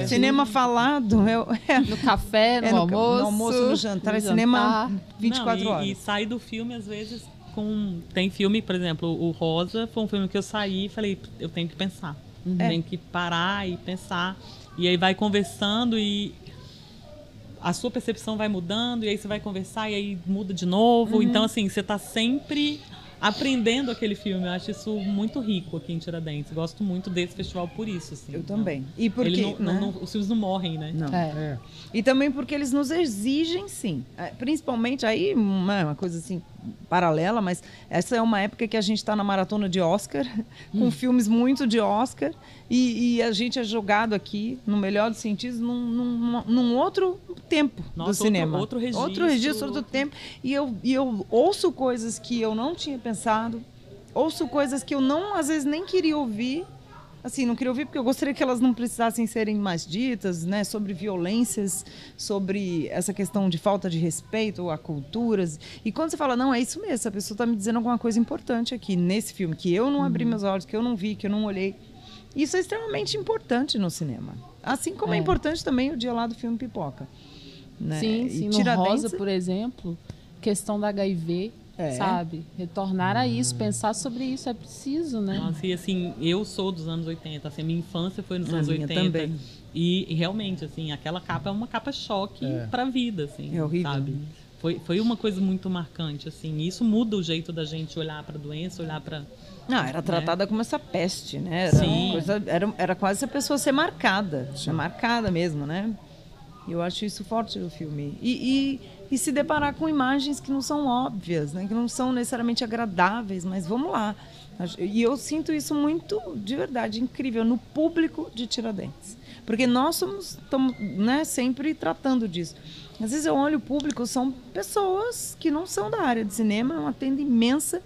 Cinema falado. No café, no almoço. No almoço, no jantar. Cinema 24 horas. E sair do filme, às vezes, tem filme, por exemplo, o Rosa, foi um filme que eu saí e falei, eu tenho que pensar. Tenho que parar e pensar. E aí vai conversando e a sua percepção vai mudando, e aí você vai conversar e aí muda de novo. Então, assim, você está sempre aprendendo aquele filme. Eu acho isso muito rico aqui em Tiradentes. Gosto muito desse festival por isso. Assim. Eu também. E porque os filmes não morrem, né? Não. E também porque eles nos exigem, sim. Principalmente aí, uma coisa assim, paralela, mas essa é uma época que a gente está na maratona de Oscar, com filmes muito de Oscar, e a gente é jogado aqui, no melhor dos sentidos, num outro tempo do cinema. Outro registro. Outro registro, outro tempo. E eu ouço coisas que eu não tinha pensado, ouço coisas que eu às vezes nem queria ouvir, assim, não queria ouvir porque eu gostaria que elas não precisassem serem mais ditas, né, sobre violências, sobre essa questão de falta de respeito a culturas. E quando você fala, não, é isso mesmo, essa pessoa está me dizendo alguma coisa importante aqui nesse filme, que eu não abri meus olhos, que eu não vi, que eu não olhei. Isso é extremamente importante no cinema. Assim como é importante também o dia lá do filme Pipoca. Né? Sim, no Rosa, por exemplo, questão da HIV... sabe? Retornar a isso, pensar sobre isso, é preciso, né? Nossa, e assim, eu sou dos anos 80, assim, minha infância foi nos anos 80. Também. E realmente, assim, aquela capa é uma capa choque pra vida, assim, é horrível. sabe? Foi uma coisa muito marcante, assim. Isso muda o jeito da gente olhar para a doença, olhar para... Não, era tratada como essa peste, né? Sim. Era quase a pessoa ser marcada. Marcada mesmo, né? E eu acho isso forte no filme. E se deparar com imagens que não são óbvias, né? Que não são necessariamente agradáveis, mas vamos lá. E eu sinto isso muito, de verdade, incrível, no público de Tiradentes. Porque nós estamos, né, sempre tratando disso. Às vezes eu olho o público, são pessoas que não são da área de cinema, é uma tenda imensa,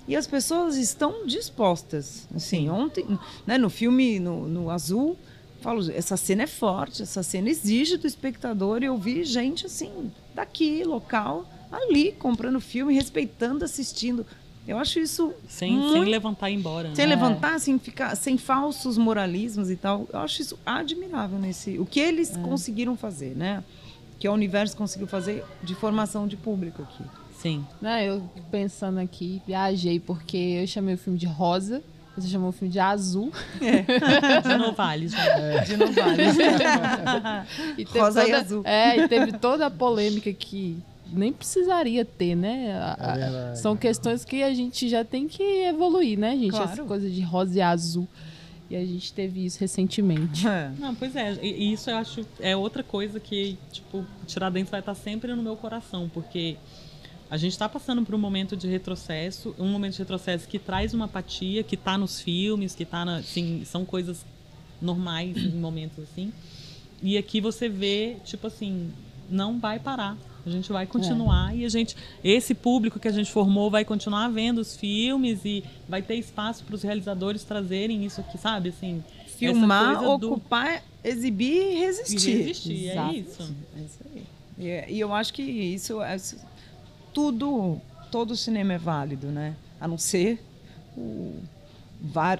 e as pessoas estão dispostas. Assim, ontem, né, no filme, no Azul, falo, essa cena é forte, essa cena exige do espectador, e eu vi gente assim, daqui, local, ali, comprando filme, respeitando, assistindo. Eu acho isso sem levantar e ir embora. Sem né? levantar, sem ficar, sem falsos moralismos e tal. Eu acho isso admirável o que eles conseguiram fazer, né? Que o Universo conseguiu fazer de formação de público aqui. Sim. Não, eu pensando aqui, viajei, porque eu chamei o filme de rosa, você chamou o filme de azul. De Novales. De Novales. E teve Rosa e azul. E teve toda a polêmica que nem precisaria ter, né? São questões que a gente já tem que evoluir, né, gente? Claro. Essa coisa de rosa e azul. E a gente teve isso recentemente. Não, pois é. E isso eu acho é outra coisa que, tipo, Tiradentes vai estar sempre no meu coração, porque a gente está passando por um momento de retrocesso, que traz uma apatia, que está nos filmes, que está assim, são coisas normais em momentos assim. E aqui você vê, tipo assim, não vai parar. A gente vai continuar e esse público que a gente formou vai continuar vendo os filmes e vai ter espaço para os realizadores trazerem isso aqui, sabe? Assim, filmar, ocupar, exibir e resistir. É isso. É isso aí. E eu acho que isso todo cinema é válido, né? A não ser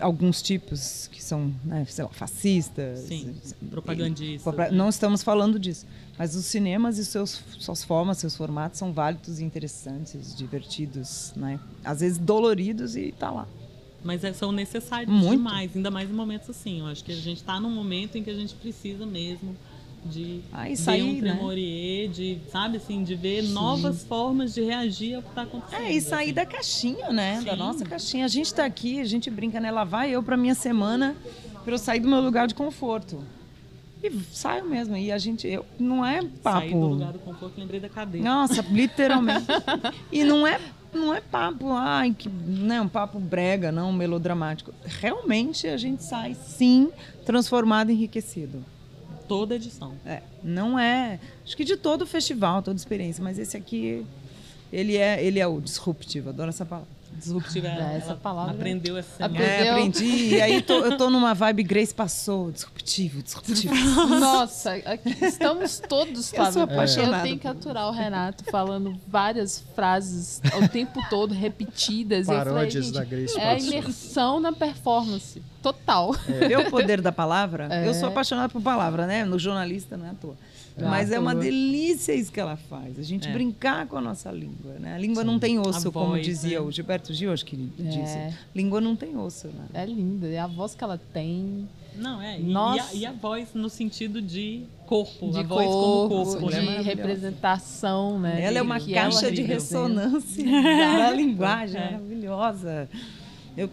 alguns tipos que são, né, sei lá, fascistas. Sim, propagandistas. Não estamos falando disso. Mas os cinemas e suas formas, seus formatos são válidos e interessantes, divertidos, né? Às vezes doloridos e tá lá. Mas são necessários muito. Demais, ainda mais em momentos assim. Eu acho que a gente está num momento em que a gente precisa mesmo de ver um tremorier, de, sabe, assim, de ver novas formas de reagir ao que está acontecendo. E sair da caixinha, né? Sim. Da nossa caixinha. A gente está aqui, a gente brinca, né? Lá vai eu para minha semana para eu sair do meu lugar de conforto. E saio mesmo. E a gente... não é papo... Sair do lugar do conforto, lembrei da cadeia. Nossa, literalmente. E não é papo, um papo brega, não melodramático. Realmente a gente sai, sim, transformado, enriquecido. Toda edição. Não é... Acho que de todo festival, toda experiência. Mas esse aqui, ele é o disruptivo. Adoro essa palavra. Disruptiva, essa palavra. Aprendeu essa semana. Aprendi. E aí eu tô numa vibe Grace passou. Disruptivo. Nossa, aqui estamos todos, Flávio. Eu sou apaixonada. Eu tenho que aturar o Renato falando várias frases o tempo todo, repetidas. Paródias da Grace Passou. É a imersão na performance. Total. Vê o poder da palavra? Eu sou apaixonada por palavra, né? No jornalista não é à toa. Mas é uma delícia isso que ela faz. A gente brincar com a nossa língua, né? A língua não tem osso, como dizia o Gilberto Gil, acho que ele disse. Língua não tem osso, né? É linda. É a voz que ela tem. Não, Nossa. E a voz no sentido de corpo. De a voz como corpo. De representação, né? Ela é uma caixa de ressonância da linguagem. Maravilhosa.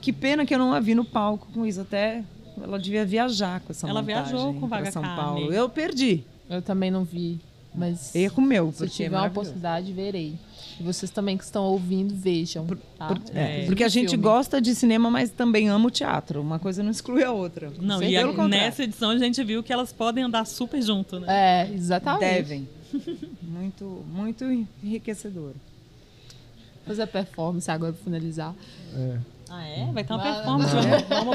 Que pena que eu não a vi no palco com isso. Até ela devia viajar com essa montagem. Ela viajou com Vaga São Carne. Paulo. Eu perdi. Eu também não vi, mas erro meu, se tiver uma oportunidade, verei. E vocês também que estão ouvindo, vejam. Porque a gente gosta de cinema, mas também ama o teatro. Uma coisa não exclui a outra. Não, e nessa edição a gente viu que elas podem andar super junto, né? É, exatamente. Devem. Muito enriquecedor. Fazer a performance agora para finalizar. Vai ter uma performance.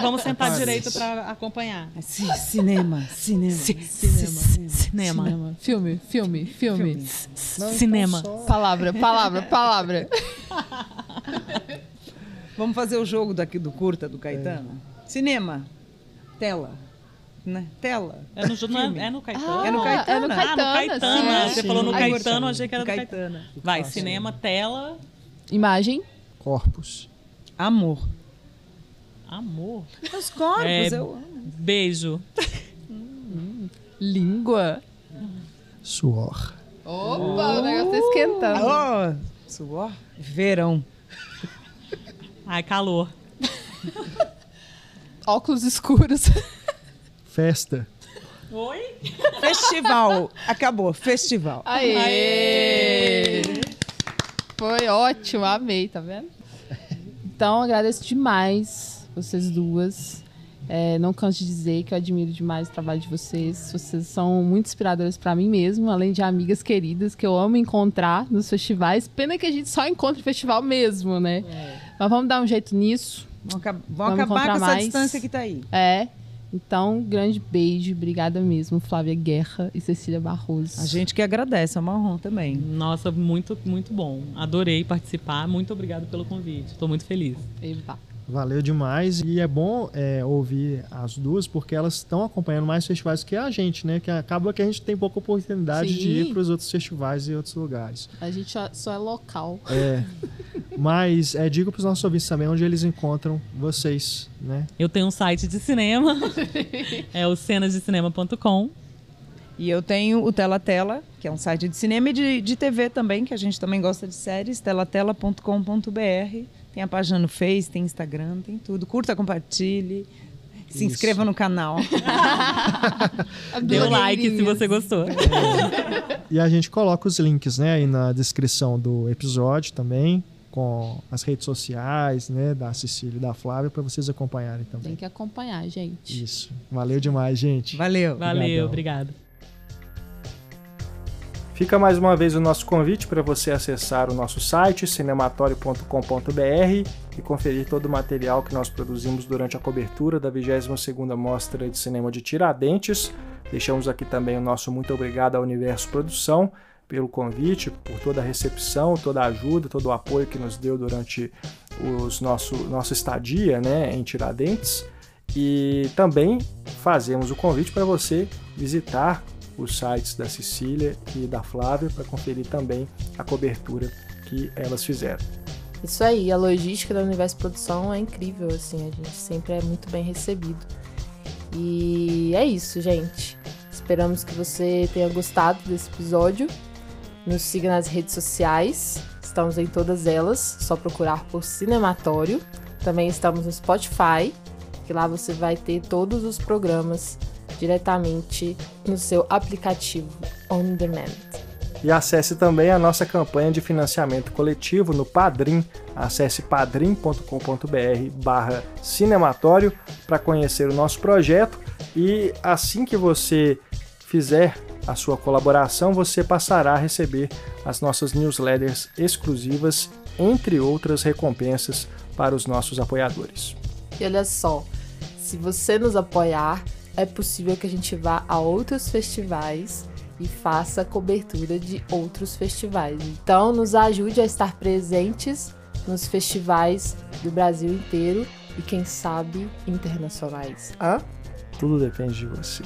Vamos sentar direito para acompanhar. Cinema. Filme. Cinema. Palavra. Vamos fazer o jogo do curta do Caetano? Cinema. Tela. Né? Tela. É no Caetano? É no Caetano. É no Caetano. Sim. Você falou no Caetano, achei que era do Caetano. Vai, cinema, tela. Imagem. Corpos. Amor. Os corpos, eu amo. Beijo. Língua. Suor. Opa, o negócio tá esquentando. Oh, suor. Verão. Ai, calor. Óculos escuros. Festa. Oi? Festival. Acabou, festival. Aê! Foi ótimo, amei, tá vendo? Então, agradeço demais vocês duas. Não canso de dizer que eu admiro demais o trabalho de vocês. Vocês são muito inspiradoras pra mim mesmo, além de amigas queridas que eu amo encontrar nos festivais. Pena que a gente só encontra em festival mesmo, né? Mas vamos dar um jeito nisso. Vamos acabar com essa distância que tá aí. Então, grande beijo. Obrigada mesmo, Flávia Guerra e Cecília Barroso. A gente que agradece, é uma honra também. Nossa, muito, muito bom. Adorei participar. Muito obrigado pelo convite. Estou muito feliz. Eva. Valeu demais. E é bom ouvir as duas, porque elas estão acompanhando mais festivais que a gente, né? Que acaba que a gente tem pouca oportunidade de ir para os outros festivais e outros lugares. A gente só é local. Mas diga para os nossos ouvintes também onde eles encontram vocês, né? Eu tenho um site de cinema. É o cenasdecinema.com. E eu tenho o Tela Tela, que é um site de cinema e de TV também, que a gente também gosta de séries, telatela.com.br. Tem a página no Face, tem Instagram, tem tudo. Curta, compartilhe, se inscreva no canal. Dê um like se você gostou. E a gente coloca os links, né, aí na descrição do episódio também, com as redes sociais, né, da Cecília e da Flávia, para vocês acompanharem também. Tem que acompanhar, gente. Isso. Valeu demais, gente. Valeu. Valeu, obrigada. Fica mais uma vez o nosso convite para você acessar o nosso site, cinematório.com.br, e conferir todo o material que nós produzimos durante a cobertura da 22ª Mostra de Cinema de Tiradentes. Deixamos aqui também o nosso muito obrigado à Universo Produção pelo convite, por toda a recepção, toda a ajuda, todo o apoio que nos deu durante nossa estadia, né, em Tiradentes. E também fazemos o convite para você visitar os sites da Cecília e da Flávia para conferir também a cobertura que elas fizeram. Isso aí, a logística da Universo Produção é incrível, assim, a gente sempre é muito bem recebido. E é isso, gente. Esperamos que você tenha gostado desse episódio. Nos siga nas redes sociais, estamos em todas elas, só procurar por Cinematório. Também estamos no Spotify, que lá você vai ter todos os programas diretamente no seu aplicativo on demand. E acesse também a nossa campanha de financiamento coletivo no Padrim. Acesse padrim.com.br/cinematório para conhecer o nosso projeto, e assim que você fizer a sua colaboração, você passará a receber as nossas newsletters exclusivas, entre outras recompensas para os nossos apoiadores. E olha só, se você nos apoiar, é possível que a gente vá a outros festivais e faça cobertura de outros festivais. Então, nos ajude a estar presentes nos festivais do Brasil inteiro e, quem sabe, internacionais. Tudo depende de você.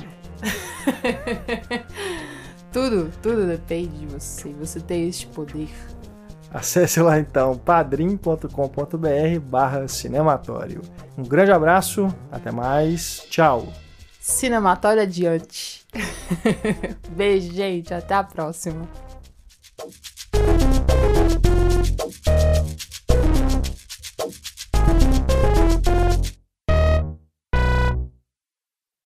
Tudo depende de você. Você tem este poder. Acesse lá então padrim.com.br/cinematório. Um grande abraço, até mais, tchau! Cinematório adiante. Beijo, gente. Até a próxima.